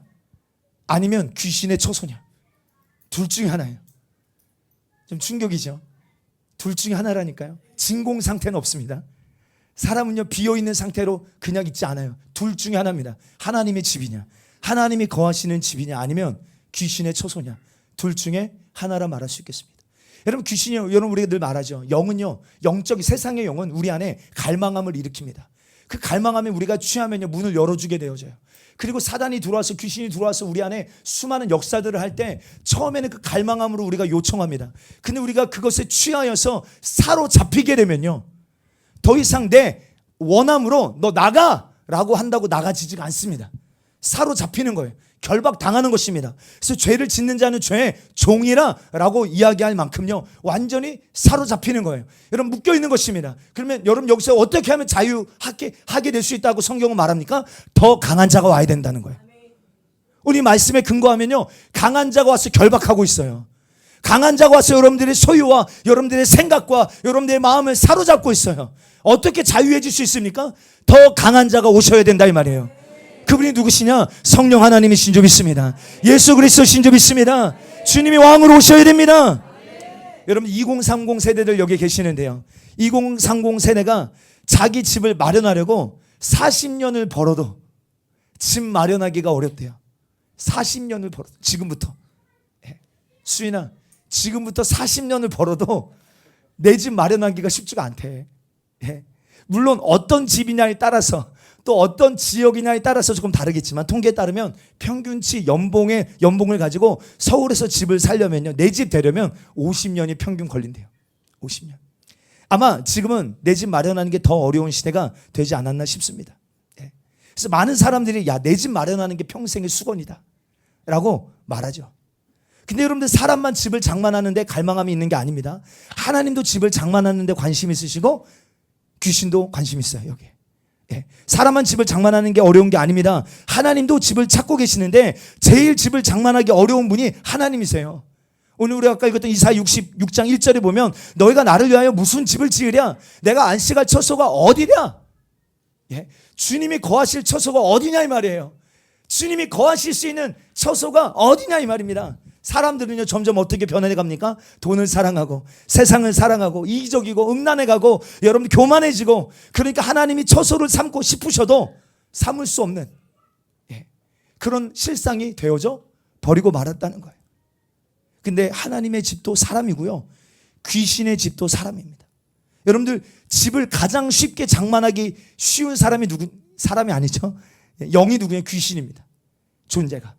아니면 귀신의 처소냐, 둘 중에 하나예요. 좀 충격이죠. 둘 중에 하나라니까요. 진공 상태는 없습니다. 사람은요 비어있는 상태로 그냥 있지 않아요. 둘 중에 하나입니다. 하나님의 집이냐, 하나님이 거하시는 집이냐, 아니면 귀신의 처소냐, 둘 중에 하나라 말할 수 있겠습니다. 여러분 귀신이요, 여러분 우리가 늘 말하죠. 영은요, 영적인 세상의 영은 우리 안에 갈망함을 일으킵니다. 그 갈망함에 우리가 취하면요 문을 열어주게 되어져요. 그리고 사단이 들어와서, 귀신이 들어와서 우리 안에 수많은 역사들을 할 때 처음에는 그 갈망함으로 우리가 요청합니다. 근데 우리가 그것에 취하여서 사로잡히게 되면요, 더 이상 내 원함으로 너 나가 라고 한다고 나가지지가 않습니다. 사로잡히는 거예요. 결박당하는 것입니다. 그래서 죄를 짓는 자는 죄의 종이라 라고 이야기할 만큼요 완전히 사로잡히는 거예요. 여러분 묶여있는 것입니다. 그러면 여러분 여기서 어떻게 하면 자유하게 될 수 있다고 성경은 말합니까? 더 강한 자가 와야 된다는 거예요. 우리 말씀에 근거하면요, 강한 자가 와서 결박하고 있어요. 강한 자가 와서 여러분들의 소유와 여러분들의 생각과 여러분들의 마음을 사로잡고 있어요. 어떻게 자유해질 수 있습니까? 더 강한 자가 오셔야 된다 이 말이에요. 그분이 누구시냐? 성령 하나님이신 줄 믿습니다. 예수 그리스도신 줄 믿습니다. 주님이 왕으로 오셔야 됩니다. 여러분 2030 세대들 여기 계시는데요, 2030 세대가 자기 집을 마련하려고 40년을 벌어도 집 마련하기가 어렵대요. 40년을 벌어도, 지금부터 수인아, 지금부터 40년을 벌어도 내 집 마련하기가 쉽지가 않대. 물론 어떤 집이냐에 따라서 또 어떤 지역이냐에 따라서 조금 다르겠지만 통계에 따르면 평균치 연봉을 가지고 서울에서 집을 살려면요, 내 집 되려면 50년이 평균 걸린대요. 50년. 아마 지금은 내 집 마련하는 게 더 어려운 시대가 되지 않았나 싶습니다. 그래서 많은 사람들이 야, 내 집 마련하는 게 평생의 수건이다 라고 말하죠. 근데 여러분들 사람만 집을 장만하는데 갈망함이 있는 게 아닙니다. 하나님도 집을 장만하는데 관심 있으시고 귀신도 관심 있어요. 여기 사람만 집을 장만하는 게 어려운 게 아닙니다. 하나님도 집을 찾고 계시는데 제일 집을 장만하기 어려운 분이 하나님이세요. 오늘 우리가 아까 읽었던 이사야 66장 1절에 보면 너희가 나를 위하여 무슨 집을 지으랴, 내가 안식할 처소가 어디랴. 주님이 거하실 처소가 어디냐 이 말이에요. 주님이 거하실 수 있는 처소가 어디냐 이 말입니다. 사람들은요 점점 어떻게 변해 갑니까? 돈을 사랑하고 세상을 사랑하고 이기적이고 음란해가고 여러분들 교만해지고, 그러니까 하나님이 처소를 삼고 싶으셔도 삼을 수 없는 그런 실상이 되어져 버리고 말았다는 거예요. 근데 하나님의 집도 사람이고요, 귀신의 집도 사람입니다. 여러분들 집을 가장 쉽게 장만하기 쉬운 사람이 사람이 아니죠. 영이 누구예요? 귀신입니다. 존재가.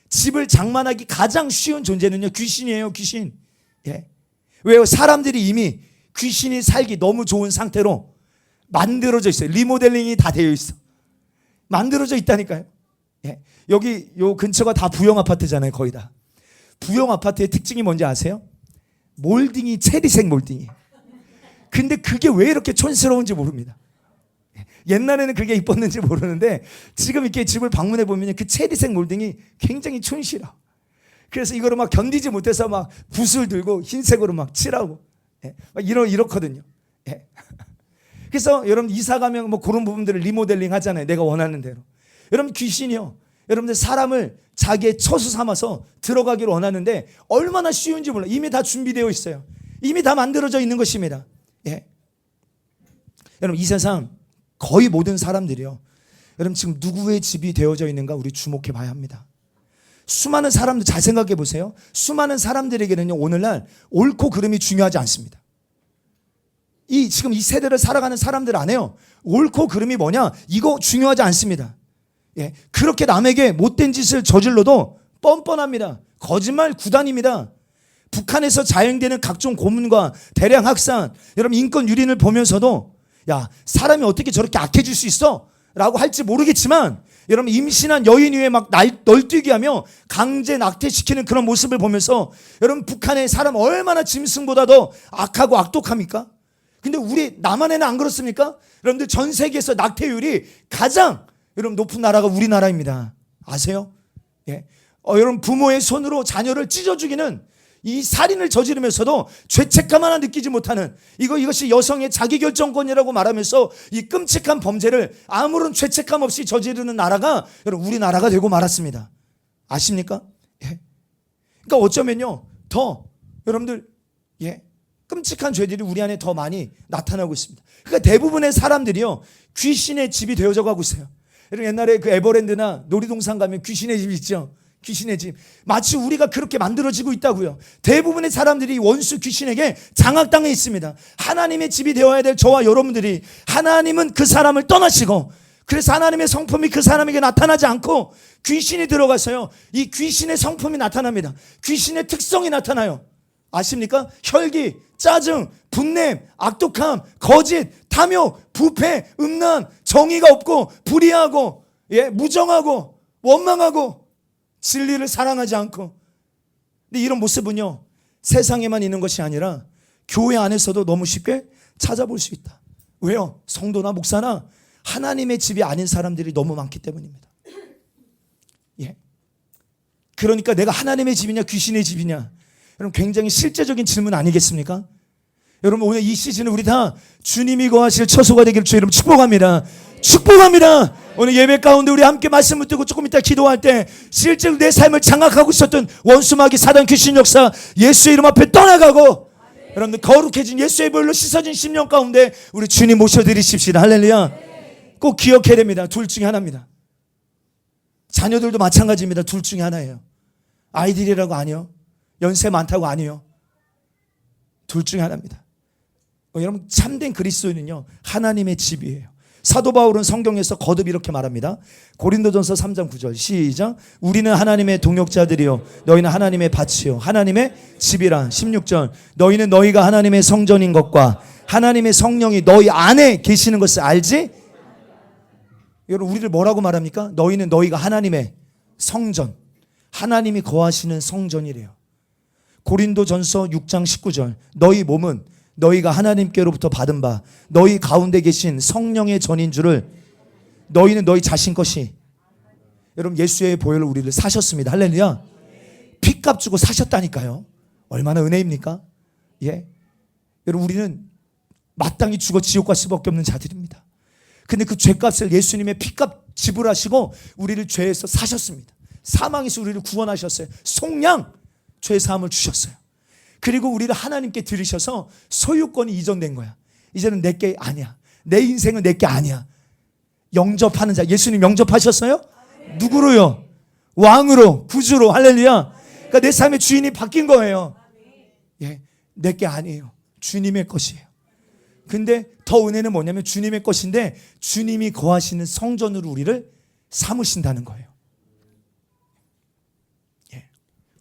집을 장만하기 가장 쉬운 존재는요 귀신이에요. 귀신. 왜요? 사람들이 이미 귀신이 살기 너무 좋은 상태로 만들어져 있어요. 리모델링이 다 되어 있어. 만들어져 있다니까요. 예. 여기 요 근처가 다 부영 아파트잖아요. 거의 다. 부영 아파트의 특징이 뭔지 아세요? 몰딩이 체리색 몰딩이. 근데 그게 왜 이렇게 촌스러운지 모릅니다. 옛날에는 그게 이뻤는지 모르는데 지금 이렇게 집을 방문해 보면 그 체리색 몰딩이 굉장히 촌스러워. 그래서 이거를 막 견디지 못해서 막 붓을 들고 흰색으로 막 칠하고, 예. 막 이렇거든요. 예. 그래서 여러분 이사 가면 뭐 그런 부분들을 리모델링 하잖아요. 내가 원하는 대로. 여러분 귀신이요. 여러분들 사람을 자기의 처수 삼아서 들어가기를 원하는데 얼마나 쉬운지 몰라. 이미 다 준비되어 있어요. 이미 다 만들어져 있는 것입니다. 예. 여러분 이 세상 거의 모든 사람들이요. 여러분 지금 누구의 집이 되어져 있는가 우리 주목해 봐야 합니다. 수많은 사람들 잘 생각해 보세요. 수많은 사람들에게는요 오늘날 옳고 그름이 중요하지 않습니다. 지금 이 세대를 살아가는 사람들 안에요 옳고 그름이 뭐냐 이거 중요하지 않습니다. 예, 그렇게 남에게 못된 짓을 저질러도 뻔뻔합니다. 거짓말 구단입니다. 북한에서 자행되는 각종 고문과 대량 학살, 여러분 인권 유린을 보면서도 야 사람이 어떻게 저렇게 악해질 수 있어? 라고 할지 모르겠지만 여러분 임신한 여인 위에 막 널뛰기 하며 강제 낙태시키는 그런 모습을 보면서 여러분 북한의 사람 얼마나 짐승보다 더 악하고 악독합니까? 근데 우리 남한에는 안 그렇습니까? 여러분들 전 세계에서 낙태율이 가장 여러분 높은 나라가 우리나라입니다. 아세요? 예. 여러분 부모의 손으로 자녀를 찢어 죽이는 이 살인을 저지르면서도 죄책감 하나 느끼지 못하는 이것이 여성의 자기결정권이라고 말하면서 이 끔찍한 범죄를 아무런 죄책감 없이 저지르는 나라가 여러분 우리나라가 되고 말았습니다. 아십니까? 예. 그러니까 어쩌면요 더 여러분들 끔찍한 죄들이 우리 안에 더 많이 나타나고 있습니다. 그러니까 대부분의 사람들이요 귀신의 집이 되어져 가고 있어요. 여러분 옛날에 그 에버랜드나 놀이동산 가면 귀신의 집 있죠. 귀신의 집. 마치 우리가 그렇게 만들어지고 있다고요. 대부분의 사람들이 원수 귀신에게 장악당해 있습니다. 하나님의 집이 되어야 될 저와 여러분들이 하나님은 그 사람을 떠나시고 그래서 하나님의 성품이 그 사람에게 나타나지 않고 귀신이 들어가서요. 이 귀신의 성품이 나타납니다. 귀신의 특성이 나타나요. 아십니까? 혈기, 짜증, 분냄, 악독함, 거짓, 탐욕, 부패, 음란, 정의가 없고 불의하고 무정하고 원망하고 진리를 사랑하지 않고. 근데 이런 모습은요 세상에만 있는 것이 아니라 교회 안에서도 너무 쉽게 찾아볼 수 있다. 왜요? 성도나 목사나 하나님의 집이 아닌 사람들이 너무 많기 때문입니다. 예. 그러니까 내가 하나님의 집이냐 귀신의 집이냐 여러분 굉장히 실제적인 질문 아니겠습니까? 여러분 오늘 이 시즌은 우리 다 주님이 거하실 처소가 되기를 주의 이름 축복합니다. 축복합니다. 오늘 예배 가운데 우리 함께 말씀을 듣고 조금 이따 기도할 때 실제로 내 삶을 장악하고 있었던 원수마귀 사단 귀신 역사 예수의 이름 앞에 떠나가고 여러분들 거룩해진 예수의 보혈로 씻어진 심령 가운데 우리 주님 모셔드리십시다. 할렐루야. 꼭 기억해야 됩니다. 둘 중에 하나입니다. 자녀들도 마찬가지입니다. 둘 중에 하나예요. 아이들이라고 아니요. 연세 많다고 아니요. 둘 중에 하나입니다. 여러분 참된 그리스도인은요 하나님의 집이에요. 사도 바울은 성경에서 거듭 이렇게 말합니다. 고린도전서 3장 9절 시작. 우리는 하나님의 동역자들이요 너희는 하나님의 밭이요 하나님의 집이라. 16절 너희는 너희가 하나님의 성전인 것과 하나님의 성령이 너희 안에 계시는 것을 알지? 여러분 우리를 뭐라고 말합니까? 너희는 너희가 하나님의 성전, 하나님이 거하시는 성전이래요. 고린도전서 6장 19절 너희 몸은 너희가 하나님께로부터 받은 바 너희 가운데 계신 성령의 전인 줄을 너희는 너희 자신 것이. 여러분 예수의 보혈로 우리를 사셨습니다. 할렐루야. 피값 주고 사셨다니까요. 얼마나 은혜입니까? 예. 여러분 우리는 마땅히 죽어 지옥 갈 수밖에 없는 자들입니다. 근데 그 죄값을 예수님의 피값 지불하시고 우리를 죄에서 사셨습니다. 사망에서 우리를 구원하셨어요. 속량 죄 사함을 주셨어요. 그리고 우리를 하나님께 드리셔서 소유권이 이전된 거야. 이제는 내게 아니야. 내 인생은 내게 아니야. 영접하는 자. 예수님 영접하셨어요? 누구로요? 왕으로, 구주로. 할렐루야. 그러니까 내 삶의 주인이 바뀐 거예요. 예, 내게 아니에요. 주님의 것이에요. 근데 더 은혜는 뭐냐면 주님의 것인데 주님이 거하시는 성전으로 우리를 삼으신다는 거예요.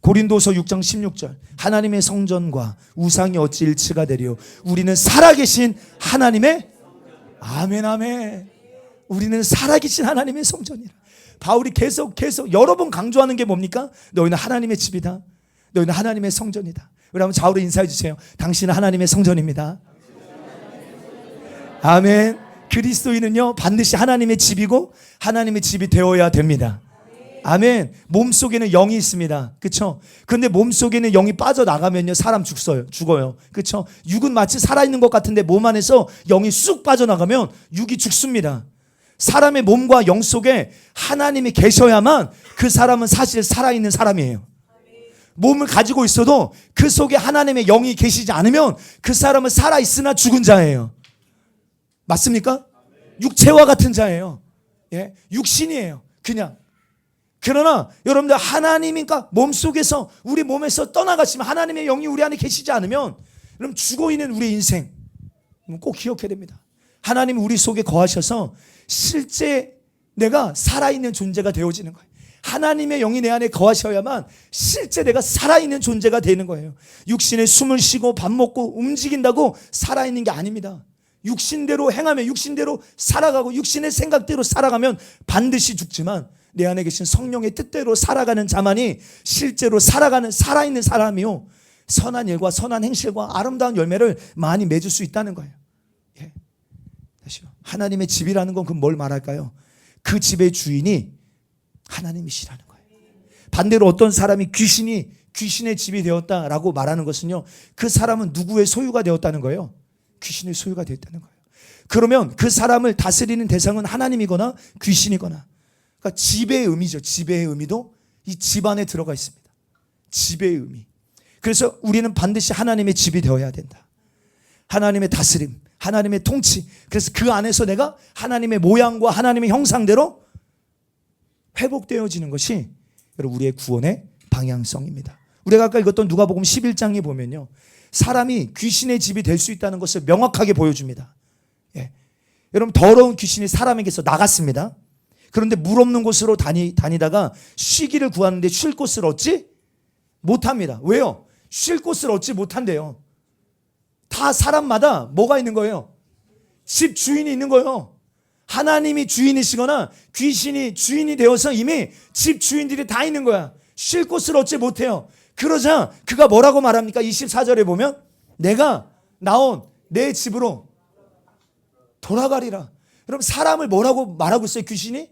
고린도서 6장 16절 하나님의 성전과 우상이 어찌 일치가 되리요 우리는 살아계신 하나님의 아멘 아멘 우리는 살아계신 하나님의 성전이라. 바울이 계속 여러 번 강조하는 게 뭡니까? 너희는 하나님의 집이다. 너희는 하나님의 성전이다. 여러분 좌우로 인사해 주세요. 당신은 하나님의 성전입니다. 아멘. 그리스도인은요 반드시 하나님의 집이고 하나님의 집이 되어야 됩니다. 아멘. 몸속에는 영이 있습니다. 그렇죠? 근데 몸속에는 영이 빠져나가면요 사람 죽어요. 그렇죠? 육은 마치 살아있는 것 같은데 몸 안에서 영이 쑥 빠져나가면 육이 죽습니다. 사람의 몸과 영 속에 하나님이 계셔야만 그 사람은 사실 살아있는 사람이에요. 몸을 가지고 있어도 그 속에 하나님의 영이 계시지 않으면 그 사람은 살아있으나 죽은 자예요. 맞습니까? 육체와 같은 자예요. 예? 육신이에요. 그냥. 그러나 여러분들 하나님이니까 몸속에서 우리 몸에서 떠나가시면 하나님의 영이 우리 안에 계시지 않으면 그럼 죽어있는 우리 인생 꼭 기억해야 됩니다. 하나님이 우리 속에 거하셔서 실제 내가 살아있는 존재가 되어지는 거예요. 하나님의 영이 내 안에 거하셔야만 실제 내가 살아있는 존재가 되는 거예요. 육신에 숨을 쉬고 밥 먹고 움직인다고 살아있는 게 아닙니다. 육신대로 행하면 육신대로 살아가고 육신의 생각대로 살아가면 반드시 죽지만 내 안에 계신 성령의 뜻대로 살아가는 자만이 실제로 살아있는 사람이요 선한 일과 선한 행실과 아름다운 열매를 많이 맺을 수 있다는 거예요. 예. 다시요. 하나님의 집이라는 건 뭘 말할까요? 그 집의 주인이 하나님이시라는 거예요. 반대로 어떤 사람이 귀신의 집이 되었다라고 말하는 것은요 그 사람은 누구의 소유가 되었다는 거예요? 귀신의 소유가 되었다는 거예요. 그러면 그 사람을 다스리는 대상은 하나님이거나 귀신이거나, 그러니까 지배의 의미죠. 지배의 의미도 이 집 안에 들어가 있습니다. 지배의 의미. 그래서 우리는 반드시 하나님의 집이 되어야 된다. 하나님의 다스림, 하나님의 통치. 그래서 그 안에서 내가 하나님의 모양과 하나님의 형상대로 회복되어지는 것이 여러분 우리의 구원의 방향성입니다. 우리가 아까 읽었던 누가복음 11장에 보면요 사람이 귀신의 집이 될 수 있다는 것을 명확하게 보여줍니다. 예. 여러분 더러운 귀신이 사람에게서 나갔습니다. 그런데 물 없는 곳으로 다니다가 쉬기를 구하는데 쉴 곳을 얻지 못합니다. 왜요? 쉴 곳을 얻지 못한대요. 다 사람마다 뭐가 있는 거예요? 집 주인이 있는 거예요. 하나님이 주인이시거나 귀신이 주인이 되어서 이미 집 주인들이 다 있는 거야. 쉴 곳을 얻지 못해요. 그러자 그가 뭐라고 말합니까? 24절에 보면 내가 나온 내 집으로 돌아가리라. 여러분 사람을 뭐라고 말하고 있어요? 귀신이?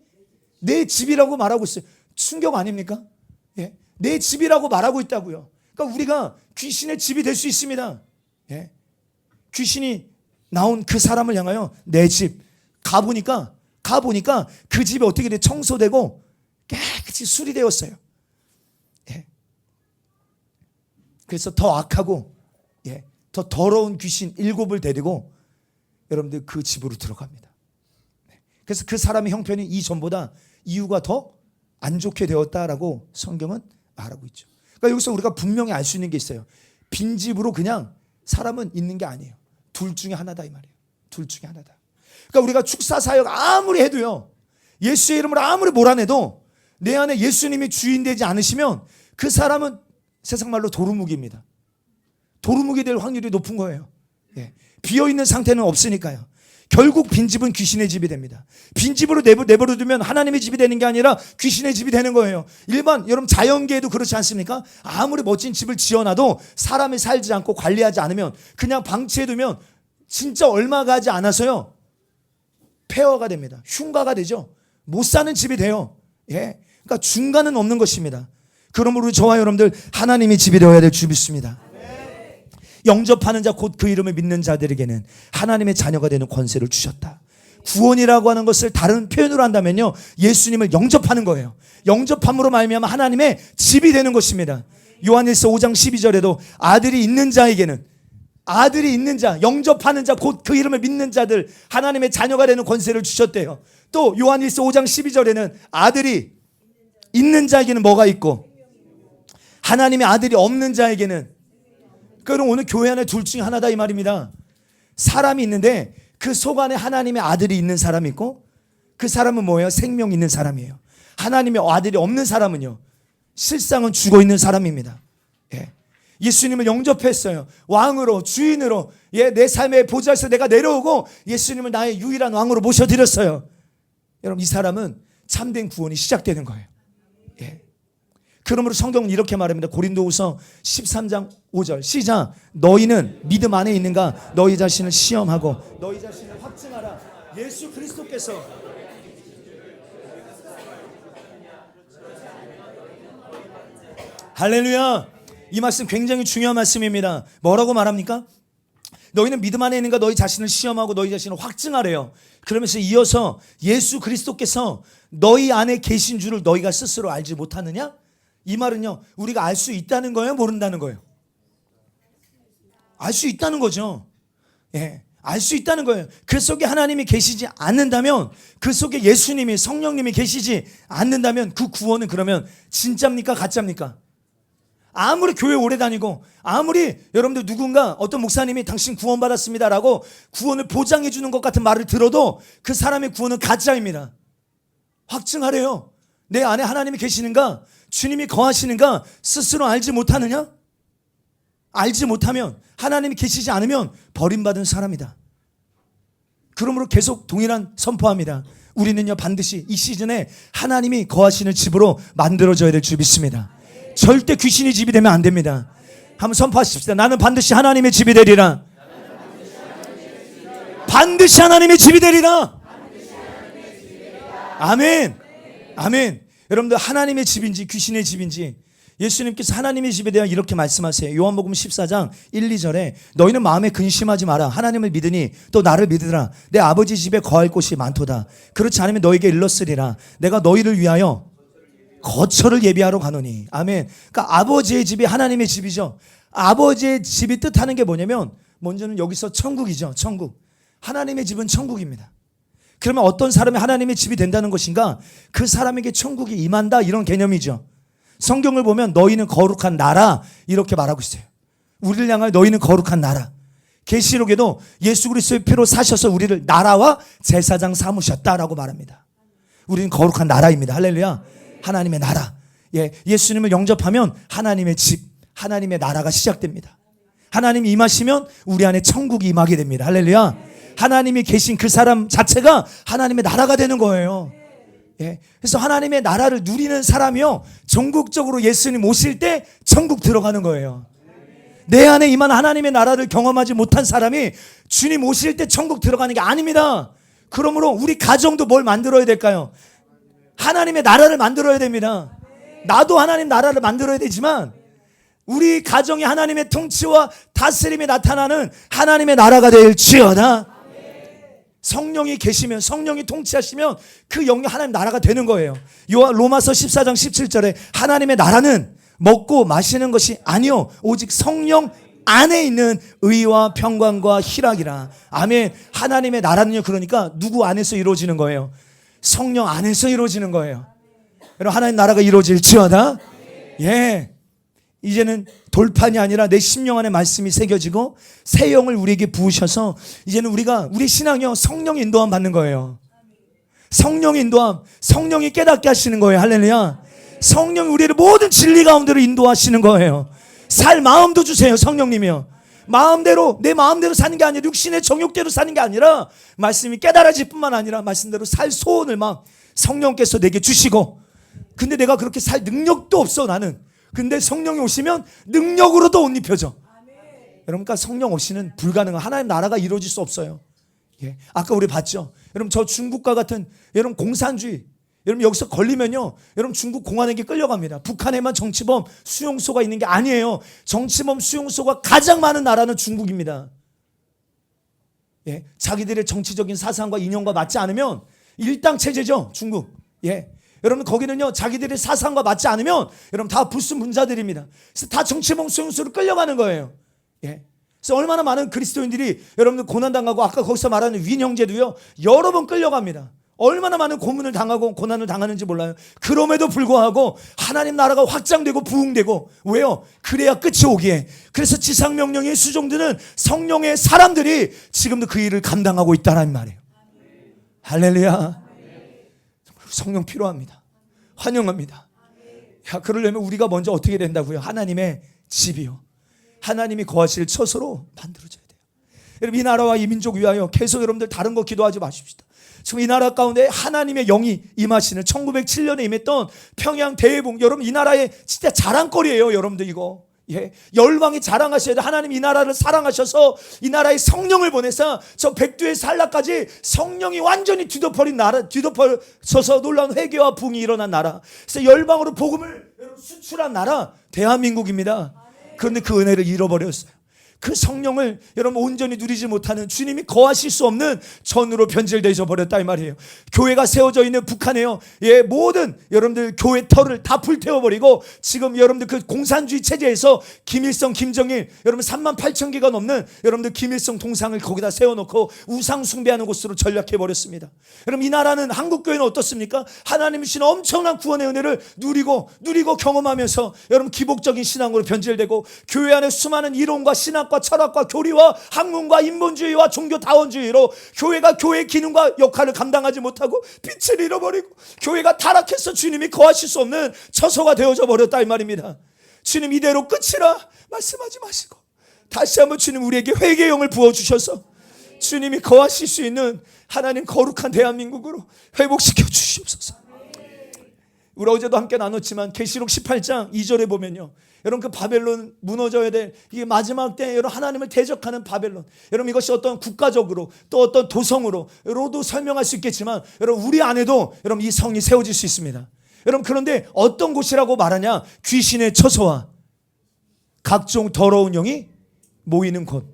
내 집이라고 말하고 있어요. 충격 아닙니까? 예? 내 집이라고 말하고 있다고요. 그러니까 우리가 귀신의 집이 될 수 있습니다. 예? 귀신이 나온 그 사람을 향하여 내 집 가보니까 그 집이 어떻게 돼? 청소되고 깨끗이 수리되었어요. 예. 그래서 더 악하고 더 더러운 귀신 7을 데리고 여러분들 그 집으로 들어갑니다. 그래서 그 사람의 형편이 이전보다 이유가 더 안 좋게 되었다라고 성경은 말하고 있죠. 그러니까 여기서 우리가 분명히 알 수 있는 게 있어요. 빈집으로 그냥 사람은 있는 게 아니에요. 둘 중에 하나다 이 말이에요. 둘 중에 하나다. 그러니까 우리가 축사 사역 아무리 해도요, 예수의 이름으로 아무리 몰아내도 내 안에 예수님이 주인 되지 않으시면 그 사람은 세상 말로 도루묵입니다. 도루묵이 될 확률이 높은 거예요. 예. 비어있는 상태는 없으니까요. 결국 빈집은 귀신의 집이 됩니다. 빈집으로 내버려두면 하나님의 집이 되는 게 아니라 귀신의 집이 되는 거예요. 일반 여러분 자연계에도 그렇지 않습니까? 아무리 멋진 집을 지어놔도 사람이 살지 않고 관리하지 않으면 그냥 방치해두면 진짜 얼마 가지 않아서요 폐허가 됩니다. 흉가가 되죠. 못 사는 집이 돼요. 예. 그러니까 중간은 없는 것입니다. 그러므로 저와 여러분들 하나님의 집이 되어야 될 줄 믿습니다. 영접하는 자 곧 그 이름을 믿는 자들에게는 하나님의 자녀가 되는 권세를 주셨다. 구원이라고 하는 것을 다른 표현으로 한다면요 예수님을 영접하는 거예요. 영접함으로 말미암아 하나님의 집이 되는 것입니다. 요한일서 5장 12절에도 아들이 있는 자에게는 아들이 있는 자, 영접하는 자 곧 그 이름을 믿는 자들 하나님의 자녀가 되는 권세를 주셨대요. 또 요한일서 5장 12절에는 아들이 있는 자에게는 뭐가 있고 하나님의 아들이 없는 자에게는, 그럼 오늘 교회 안에 둘 중에 하나다 이 말입니다. 사람이 있는데 그 속 안에 하나님의 아들이 있는 사람이 있고 그 사람은 뭐예요? 생명 있는 사람이에요. 하나님의 아들이 없는 사람은요 실상은 죽어 있는 사람입니다. 예. 예수님을 영접했어요. 왕으로 주인으로 내 삶의 보좌에서 내가 내려오고 예수님을 나의 유일한 왕으로 모셔드렸어요. 여러분 이 사람은 참된 구원이 시작되는 거예요. 예. 그러므로 성경은 이렇게 말합니다. 고린도후서 13장 5절 시작. 너희는 믿음 안에 있는가? 너희 자신을 시험하고 너희 자신을 확증하라. 예수 그리스도께서 할렐루야. 이 말씀 굉장히 중요한 말씀입니다. 뭐라고 말합니까? 너희는 믿음 안에 있는가? 너희 자신을 시험하고 너희 자신을 확증하래요. 그러면서 이어서 예수 그리스도께서 너희 안에 계신 줄을 너희가 스스로 알지 못하느냐? 이 말은요, 우리가 알 수 있다는 거예요, 모른다는 거예요? 알 수 있다는 거죠. 예, 알 수 있다는 거예요. 그 속에 하나님이 계시지 않는다면, 그 속에 예수님이, 성령님이 계시지 않는다면 그 구원은 그러면 진짜입니까? 가짜입니까? 아무리 교회 오래 다니고 아무리 여러분들 누군가 어떤 목사님이 당신 구원받았습니다라고 구원을 보장해 주는 것 같은 말을 들어도 그 사람의 구원은 가짜입니다. 확증하래요. 내 안에 하나님이 계시는가? 주님이 거하시는가? 스스로 알지 못하느냐? 알지 못하면, 하나님이 계시지 않으면 버림받은 사람이다. 그러므로 계속 동일한 선포합니다. 우리는요, 반드시 이 시즌에 하나님이 거하시는 집으로 만들어져야 될 줄 믿습니다. 절대 귀신이 집이 되면 안 됩니다. 한번 선포하십시다. 나는 반드시 하나님의 집이 되리라. 반드시 하나님의 집이 되리라. 아멘. 아멘. 여러분들, 하나님의 집인지 귀신의 집인지 예수님께서 하나님의 집에 대해 이렇게 말씀하세요. 요한복음 14장 1, 2절에 너희는 마음에 근심하지 마라. 하나님을 믿으니 또 나를 믿으라. 내 아버지 집에 거할 곳이 많도다. 그렇지 않으면 너에게 일렀으리라. 내가 너희를 위하여 거처를 예비하러 가노니. 아멘. 그러니까 아버지의 집이 하나님의 집이죠. 아버지의 집이 뜻하는 게 뭐냐면, 먼저는 여기서 천국이죠. 천국. 하나님의 집은 천국입니다. 그러면 어떤 사람이 하나님의 집이 된다는 것인가? 그 사람에게 천국이 임한다, 이런 개념이죠. 성경을 보면 너희는 거룩한 나라, 이렇게 말하고 있어요. 우리를 향하여 너희는 거룩한 나라. 계시록에도 예수 그리스도의 피로 사셔서 우리를 나라와 제사장 삼으셨다라고 말합니다. 우리는 거룩한 나라입니다. 할렐루야. 하나님의 나라. 예, 예수님을 영접하면 하나님의 집, 하나님의 나라가 시작됩니다. 하나님이 임하시면 우리 안에 천국이 임하게 됩니다. 할렐루야. 하나님이 계신 그 사람 자체가 하나님의 나라가 되는 거예요. 예, 그래서 하나님의 나라를 누리는 사람이요, 전국적으로 예수님 오실 때 천국 들어가는 거예요. 내 안에 임한 하나님의 나라를 경험하지 못한 사람이 주님 오실 때 천국 들어가는 게 아닙니다. 그러므로 우리 가정도 뭘 만들어야 될까요? 하나님의 나라를 만들어야 됩니다. 나도 하나님 나라를 만들어야 되지만 우리 가정이 하나님의 통치와 다스림이 나타나는 하나님의 나라가 될지어다. 성령이 계시면, 성령이 통치하시면 그 영이 하나님 나라가 되는 거예요. 로마서 14장 17절에 하나님의 나라는 먹고 마시는 것이 아니요 오직 성령 안에 있는 의와 평강과 희락이라. 아멘. 하나님의 나라는요, 그러니까 누구 안에서 이루어지는 거예요? 성령 안에서 이루어지는 거예요. 여러분, 하나님 나라가 이루어질지어다. 예. 이제는 돌판이 아니라 내 심령 안에 말씀이 새겨지고 새 영을 우리에게 부으셔서 이제는 우리 신앙이요, 성령의 인도함 받는 거예요. 성령의 인도함, 성령이 깨닫게 하시는 거예요. 할렐루야. 성령이 우리를 모든 진리 가운데로 인도하시는 거예요. 살 마음도 주세요, 성령님이요. 마음대로, 내 마음대로 사는 게 아니라 육신의 정욕대로 사는 게 아니라 말씀이 깨달아질 뿐만 아니라 말씀대로 살 소원을 막 성령께서 내게 주시고, 근데 내가 그렇게 살 능력도 없어, 나는. 근데 성령이 오시면 능력으로도 옷 입혀져. 여러분, 그러니까 성령 없이는 불가능한 하나님 나라가 이루어질 수 없어요. 예. 아까 우리 봤죠. 여러분, 저 중국과 같은, 여러분, 공산주의, 여러분 여기서 걸리면요, 여러분 중국 공안에게 끌려갑니다. 북한에만 정치범 수용소가 있는 게 아니에요. 정치범 수용소가 가장 많은 나라는 중국입니다. 예, 자기들의 정치적인 사상과 이념과 맞지 않으면 일당 체제죠, 중국. 예, 여러분 거기는요, 자기들의 사상과 맞지 않으면 여러분 다 불순분자들입니다. 그래서 다 정치범 수용소로 끌려가는 거예요. 예. 그래서 얼마나 많은 그리스도인들이 여러분들 고난당하고, 아까 거기서 말하는 윈 형제도요, 여러 번 끌려갑니다. 얼마나 많은 고문을 당하고 고난을 당하는지 몰라요. 그럼에도 불구하고 하나님 나라가 확장되고 부흥되고. 왜요? 그래야 끝이 오기에. 그래서 지상명령의 수종드는 성령의 사람들이 지금도 그 일을 감당하고 있다는 말이에요. 할렐루야. 성령 필요합니다. 환영합니다. 야, 그러려면 우리가 먼저 어떻게 된다고요? 하나님의 집이요, 하나님이 거하실 처소로 만들어져야 돼요. 여러분, 이 나라와 이 민족 위하여 계속 여러분들 다른 거 기도하지 마십시다. 지금 이 나라 가운데 하나님의 영이 임하시는 1907년에 임했던 평양 대회봉, 여러분 이 나라의 진짜 자랑거리예요. 여러분들 이거 열방이 자랑하셔야 돼. 하나님 이 나라를 사랑하셔서 이 나라에 성령을 보내서 저 백두의 산라까지 성령이 완전히 뒤덮어린 나라, 뒤덮어서서 놀라운 회개와 부흥이 일어난 나라, 그래서 열방으로 복음을 수출한 나라 대한민국입니다. 그런데 그 은혜를 잃어버렸어요. 그 성령을 여러분 온전히 누리지 못하는, 주님이 거하실 수 없는 전으로 변질되어 버렸다 이 말이에요. 교회가 세워져 있는 북한에요, 모든 여러분들 교회 터를 다 불태워버리고 지금 여러분들 그 공산주의 체제에서 김일성, 김정일, 여러분 38,000개가 넘는 여러분들 김일성 동상을 거기다 세워놓고 우상 숭배하는 곳으로 전락해버렸습니다. 여러분 이 나라는, 한국교회는 어떻습니까? 하나님이 주신 엄청난 구원의 은혜를 누리고 경험하면서 여러분 기복적인 신앙으로 변질되고, 교회 안에 수많은 이론과 신학 철학과 교리와 학문과 인본주의와 종교다원주의로 교회가 교회의 기능과 역할을 감당하지 못하고 빛을 잃어버리고 교회가 타락해서 주님이 거하실 수 없는 처소가 되어져 버렸다 이 말입니다. 주님 이대로 끝이라 말씀하지 마시고 다시 한번 주님 우리에게 회개의 영을 부어주셔서 주님이 거하실 수 있는 하나님 거룩한 대한민국으로 회복시켜 주시옵소서. 우리 어제도 함께 나눴지만 계시록 18장 2절에 보면요, 여러분 그 바벨론 무너져야 될 이게 마지막 때 여러분 하나님을 대적하는 바벨론, 여러분 이것이 어떤 국가적으로 또 어떤 도성으로도 설명할 수 있겠지만 여러분 우리 안에도 여러분 이 성이 세워질 수 있습니다. 여러분 그런데 어떤 곳이라고 말하냐? 귀신의 처소와 각종 더러운 영이 모이는 곳,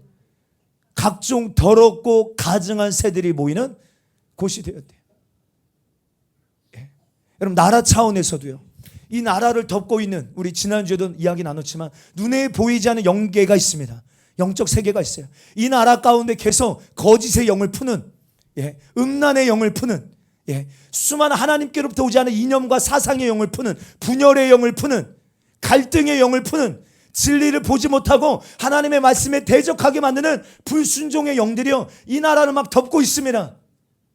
각종 더럽고 가증한 새들이 모이는 곳이 되었대요. 여러분 나라 차원에서도요, 이 나라를 덮고 있는, 우리 지난주에도 이야기 나눴지만 눈에 보이지 않는 영계가 있습니다. 영적 세계가 있어요. 이 나라 가운데 계속 거짓의 영을 푸는, 음란의 영을 푸는, 수많은 하나님께로부터 오지 않은 이념과 사상의 영을 푸는, 분열의 영을 푸는, 갈등의 영을 푸는, 진리를 보지 못하고 하나님의 말씀에 대적하게 만드는 불순종의 영들이요, 이 나라를 막 덮고 있습니다.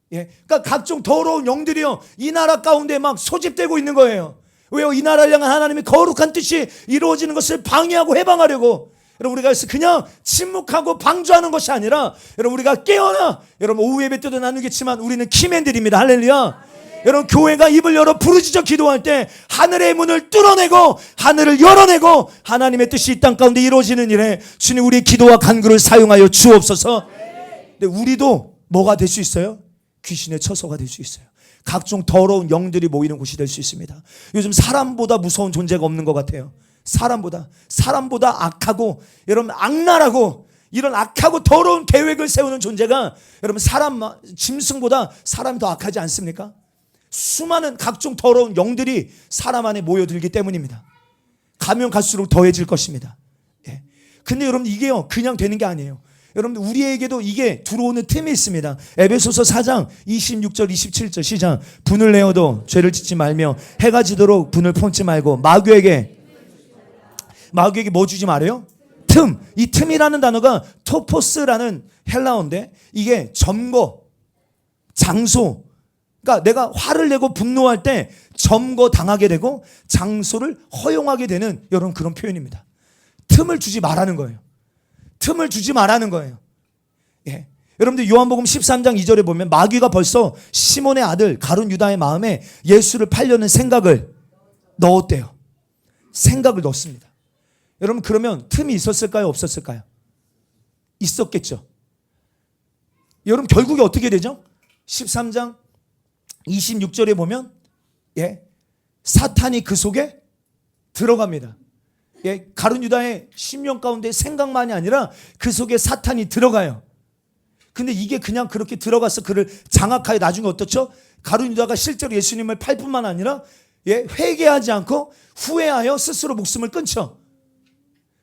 그러니까 각종 더러운 영들이요, 이 나라 가운데 막 소집되고 있는 거예요. 왜요? 이 나라를 향한 하나님의 거룩한 뜻이 이루어지는 것을 방해하고 해방하려고. 여러분 우리가 그냥 침묵하고 방조하는 것이 아니라 여러분 우리가 깨어나, 여러분 오후 예배 때도 나누겠지만 우리는 키맨들입니다. 할렐루야. 여러분 교회가 입을 열어 부르짖어 기도할 때 하늘의 문을 뚫어내고 하늘을 열어내고 하나님의 뜻이 이 땅 가운데 이루어지는 일에 주님 우리의 기도와 간구를 사용하여 주옵소서. 근데 우리도 뭐가 될 수 있어요? 귀신의 처소가 될 수 있어요. 각종 더러운 영들이 모이는 곳이 될 수 있습니다. 요즘 사람보다 무서운 존재가 없는 것 같아요. 사람보다 악하고 여러분 악랄하고 이런 악하고 더러운 계획을 세우는 존재가 여러분 짐승보다 사람이 더 악하지 않습니까? 수많은 각종 더러운 영들이 사람 안에 모여들기 때문입니다. 가면 갈수록 더해질 것입니다. 근데 여러분 이게요 그냥 되는 게 아니에요. 여러분들 우리에게도 이게 들어오는 틈이 있습니다. 에베소서 4장 26절 27절 시작. 분을 내어도 죄를 짓지 말며 해가 지도록 분을 품지 말고 마귀에게 뭐 주지 말아요? 틈. 이 틈이라는 단어가 토포스라는 헬라어인데 이게 점거, 장소. 그러니까 내가 화를 내고 분노할 때 점거 당하게 되고 장소를 허용하게 되는 여러분 그런 표현입니다. 틈을 주지 말라는 거예요. 틈을 주지 말라는 거예요. 여러분들 요한복음 13장 2절에 보면 마귀가 벌써 시몬의 아들 가룟 유다의 마음에 예수를 팔려는 생각을 넣었대요. 생각을 넣습니다. 여러분 그러면 틈이 있었을까요? 없었을까요? 있었겠죠. 여러분 결국에 어떻게 되죠? 13장 26절에 보면 사탄이 그 속에 들어갑니다. 가룟 유다의 심령 가운데 생각만이 아니라 그 속에 사탄이 들어가요. 근데 이게 그냥 그렇게 들어가서 그를 장악하여 나중에 어떻죠? 가룟 유다가 실제로 예수님을 팔 뿐만 아니라 회개하지 않고 후회하여 스스로 목숨을 끊죠.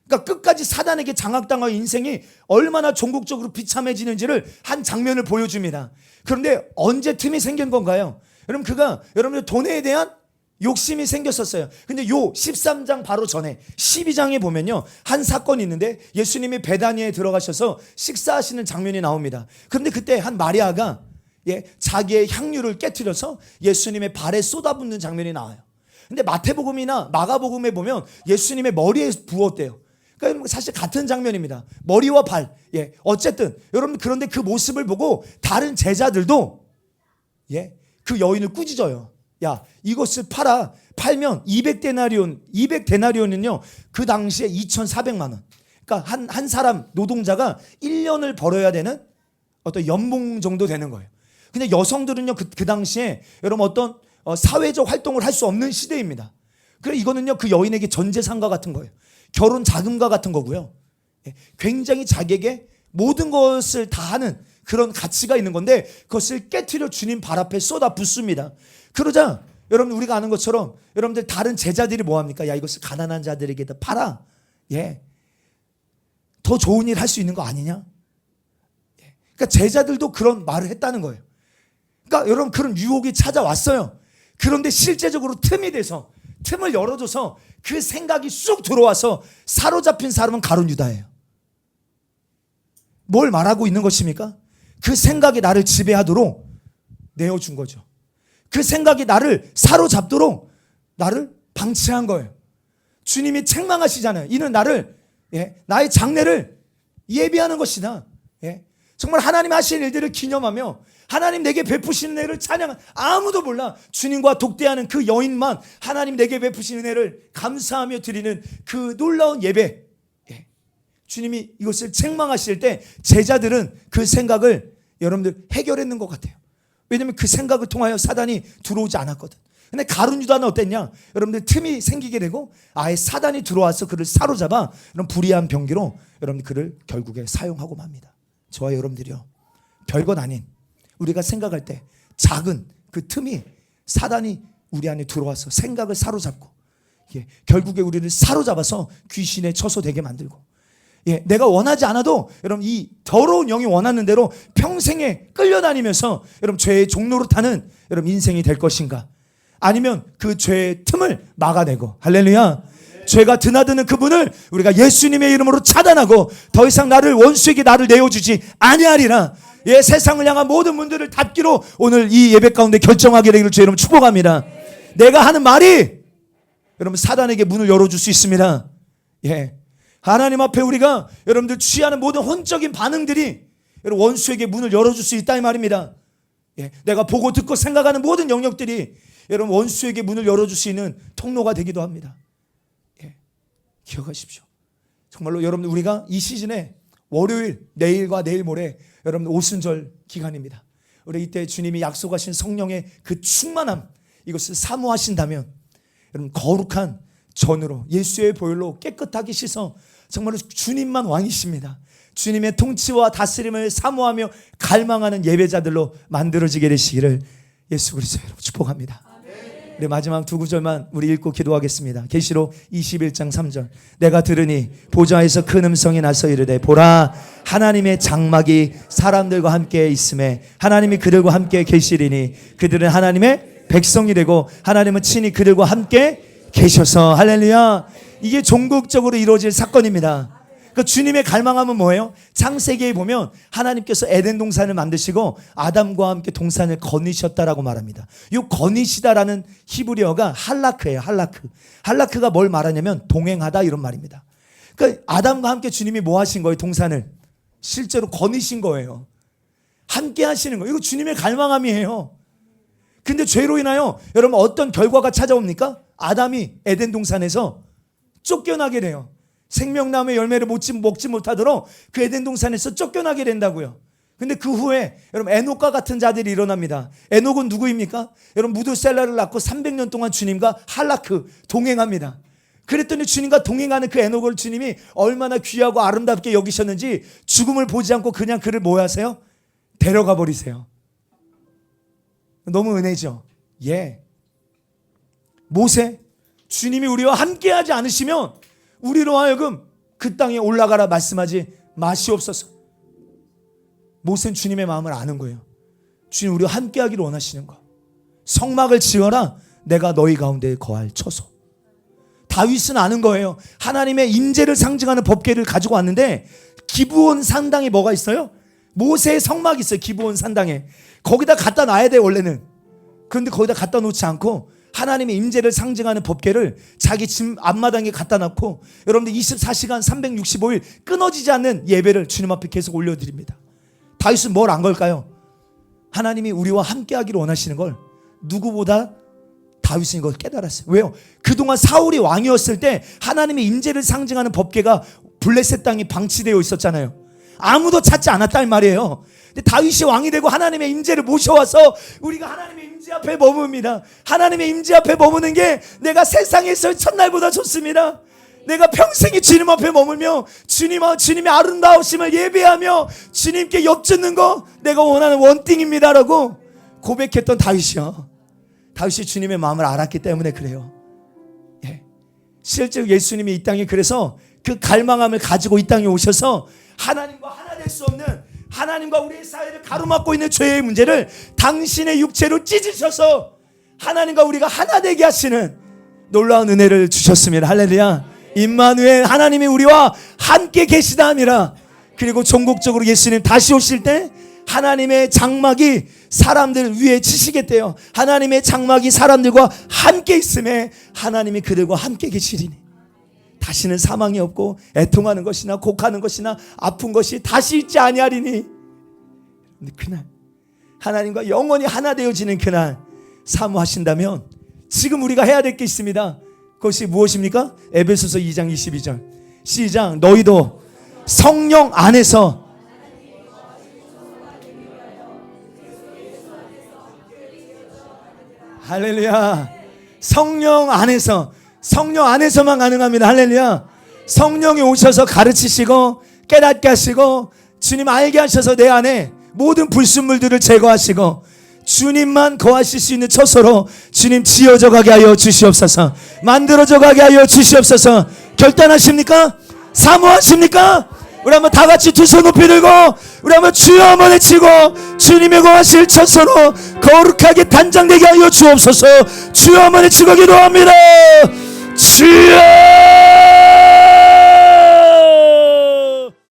그러니까 끝까지 사단에게 장악당하여 인생이 얼마나 종국적으로 비참해지는지를 한 장면을 보여줍니다. 그런데 언제 틈이 생긴 건가요? 여러분 그가 여러분의 돈에 대한 욕심이 생겼었어요. 근데 요 13장 바로 전에 12장에 보면요 한 사건이 있는데 예수님이 베다니에 들어가셔서 식사하시는 장면이 나옵니다. 그런데 그때 한 마리아가 자기의 향유를 깨트려서 예수님의 발에 쏟아붓는 장면이 나와요. 근데 마태복음이나 마가복음에 보면 예수님의 머리에 부었대요. 그러니까 사실 같은 장면입니다. 머리와 발. 어쨌든 여러분 그런데 그 모습을 보고 다른 제자들도 예, 그 여인을 꾸짖어요. 야, 이것을 팔아. 팔면 200데나리온은요 그 당시에 2,400만 원. 그러니까 한 사람 노동자가 1년을 벌어야 되는 어떤 연봉 정도 되는 거예요. 근데 여성들은요 그 당시에 여러분 어떤 사회적 활동을 할 수 없는 시대입니다. 그래 이거는요 그 여인에게 전재산과 같은 거예요. 결혼 자금과 같은 거고요. 예, 굉장히 자기에게 모든 것을 다 하는 그런 가치가 있는 건데 그것을 깨트려 주님 발 앞에 쏟아 붓습니다. 그러자 여러분 우리가 아는 것처럼 여러분들 다른 제자들이 뭐합니까? 야, 이것을 가난한 자들에게다 팔아. 예, 더 좋은 일 할 수 있는 거 아니냐? 예. 그러니까 제자들도 그런 말을 했다는 거예요. 그러니까 여러분 그런 유혹이 찾아왔어요. 그런데 실제적으로 틈이 돼서 틈을 열어줘서 그 생각이 쑥 들어와서 사로잡힌 사람은 가룟 유다예요. 뭘 말하고 있는 것입니까? 그 생각이 나를 지배하도록 내어준 거죠. 그 생각이 나를 사로잡도록 나를 방치한 거예요. 주님이 책망하시잖아요. 이는 나를 나의 장래를 예비하는 것이다. 정말 하나님 하신 일들을 기념하며 하나님 내게 베푸시는 은혜를 찬양한 아무도 몰라. 주님과 독대하는 그 여인만 하나님 내게 베푸시는 은혜를 감사하며 드리는 그 놀라운 예배. 주님이 이것을 책망하실 때 제자들은 그 생각을 여러분들 해결했는 것 같아요. 왜냐하면 그 생각을 통하여 사단이 들어오지 않았거든. 근데 가룟 유다는 어땠냐? 여러분들 틈이 생기게 되고 아예 사단이 들어와서 그를 사로잡아 이런 불의한 병기로 여러분들 그를 결국에 사용하고 맙니다. 저와 여러분들이요, 별것 아닌 우리가 생각할 때 작은 그 틈이 사단이 우리 안에 들어와서 생각을 사로잡고 결국에 우리를 사로잡아서 귀신의 처소 되게 만들고 내가 원하지 않아도 여러분 이 더러운 영이 원하는 대로 평생에 끌려다니면서 여러분 죄의 종로로 타는 여러분 인생이 될 것인가? 아니면 그 죄의 틈을 막아내고 할렐루야, 죄가 드나드는 그분을 우리가 예수님의 이름으로 차단하고 더 이상 원수에게 나를 내어주지 아니하리라. 세상을 향한 모든 문들을 닫기로 오늘 이 예배 가운데 결정하게 되기를 주의 이름으로 축복합니다. 내가 하는 말이 여러분 사단에게 문을 열어줄 수 있습니다. 하나님 앞에 우리가 여러분들 취하는 모든 혼적인 반응들이 여러분 원수에게 문을 열어줄 수 있다 이 말입니다. 내가 보고 듣고 생각하는 모든 영역들이 여러분 원수에게 문을 열어줄 수 있는 통로가 되기도 합니다. 기억하십시오. 정말로 여러분들 우리가 이 시즌에 월요일, 내일과 내일 모레 여러분 오순절 기간입니다. 우리 이때 주님이 약속하신 성령의 그 충만함 이것을 사모하신다면 여러분 거룩한 전으로 예수의 보혈로 깨끗하게 씻어 정말로 주님만 왕이십니다. 주님의 통치와 다스림을 사모하며 갈망하는 예배자들로 만들어지게 되시기를 예수 그리스도로 축복합니다. 우리 마지막 두 구절만 우리 읽고 기도하겠습니다. 계시록 21장 3절. 내가 들으니 보좌에서 큰 음성이 나서 이르되 보라 하나님의 장막이 사람들과 함께 있음에 하나님이 그들과 함께 계시리니 그들은 하나님의 백성이 되고 하나님은 친히 그들과 함께 계셔서 할렐루야. 이게 종국적으로 이루어질 사건입니다. 그 주님의 갈망함은 뭐예요? 창세기에 보면 하나님께서 에덴 동산을 만드시고 아담과 함께 동산을 거니셨다라고 말합니다. 이 거니시다라는 히브리어가 할라크예요. 할라크가 뭘 말하냐면 동행하다 이런 말입니다. 그러니까 아담과 함께 주님이 뭐 하신 거예요? 동산을 실제로 거니신 거예요. 함께 하시는 거예요. 이거 주님의 갈망함이에요. 근데 죄로 인하여 여러분 어떤 결과가 찾아옵니까? 아담이 에덴 동산에서 쫓겨나게 돼요. 생명나무의 열매를 먹지 못하도록 그 에덴 동산에서 쫓겨나게 된다고요. 근데 그 후에 여러분 에녹과 같은 자들이 일어납니다. 에녹은 누구입니까? 여러분 무두셀라를 낳고 300년 동안 주님과 할라크 동행합니다. 그랬더니 주님과 동행하는 그 에녹을 주님이 얼마나 귀하고 아름답게 여기셨는지 죽음을 보지 않고 그냥 그를 뭐 하세요? 데려가 버리세요. 너무 은혜죠. 모세, 주님이 우리와 함께하지 않으시면 우리로 하여금 그 땅에 올라가라 말씀하지 마시옵소서. 모세는 주님의 마음을 아는 거예요. 주님 우리와 함께하기를 원하시는 거. 성막을 지어라 내가 너희 가운데 거할 처소. 다윗은 아는 거예요. 하나님의 임재를 상징하는 법궤를 가지고 왔는데 기브온 산당에 뭐가 있어요? 모세의 성막이 있어요. 기브온 산당에. 거기다 갖다 놔야 돼 원래는. 그런데 거기다 갖다 놓지 않고 하나님의 임재를 상징하는 법궤를 자기 집 앞마당에 갖다 놓고 여러분들 24시간 365일 끊어지지 않는 예배를 주님 앞에 계속 올려드립니다. 다윗은 뭘 안 걸까요? 하나님이 우리와 함께하기를 원하시는 걸 누구보다 다윗은 이걸 깨달았어요. 왜요? 그동안 사울이 왕이었을 때 하나님의 임재를 상징하는 법궤가 블레셋 땅이 방치되어 있었잖아요. 아무도 찾지 않았단 말이에요. 근데 다윗이 왕이 되고 하나님의 임재를 모셔와서 우리가 하나님의 임재 앞에 머뭅니다. 하나님의 임재 앞에 머무는 게 내가 세상에서 첫날보다 좋습니다. 내가 평생이 주님 앞에 머물며 주님의 아름다우심을 예배하며 주님께 엽짓는 거 내가 원하는 원띵입니다라고 고백했던 다윗이요. 다윗이 주님의 마음을 알았기 때문에 그래요. 예. 실제로 예수님이 이 땅에 그래서 그 갈망함을 가지고 이 땅에 오셔서 하나님과 하나 될 수 없는, 하나님과 우리의 사이를 가로막고 있는 죄의 문제를 당신의 육체로 찢으셔서 하나님과 우리가 하나 되게 하시는 놀라운 은혜를 주셨습니다. 할렐루야. 임마누엘, 하나님이 우리와 함께 계시다 함이라. 그리고 종국적으로 예수님 다시 오실 때 하나님의 장막이 사람들 위에 치시겠대요. 하나님의 장막이 사람들과 함께 있음에 하나님이 그들과 함께 계시리니 다시는 사망이 없고 애통하는 것이나 곡하는 것이나 아픈 것이 다시 있지 아니하리니. 근데 그날 하나님과 영원히 하나 되어지는 그날 사모하신다면 지금 우리가 해야 될 게 있습니다. 그것이 무엇입니까? 에베소서 2장 22절 시작. 너희도 성령 안에서 할렐루야. 성령 안에서만 가능합니다. 할렐루야. 성령이 오셔서 가르치시고 깨닫게 하시고 주님 알게 하셔서 내 안에 모든 불순물들을 제거하시고 주님만 거하실 수 있는 처소로 주님 지어져 가게 하여 주시옵소서. 만들어져 가게 하여 주시옵소서. 결단하십니까? 사모하십니까? 우리 한번 다 같이 두 손 높이 들고 우리 한번 주여 한번 외치고 주님의 거하실 처소로 거룩하게 단장되게 하여 주옵소서. 주여 한번 외치고 기도합니다. 주여.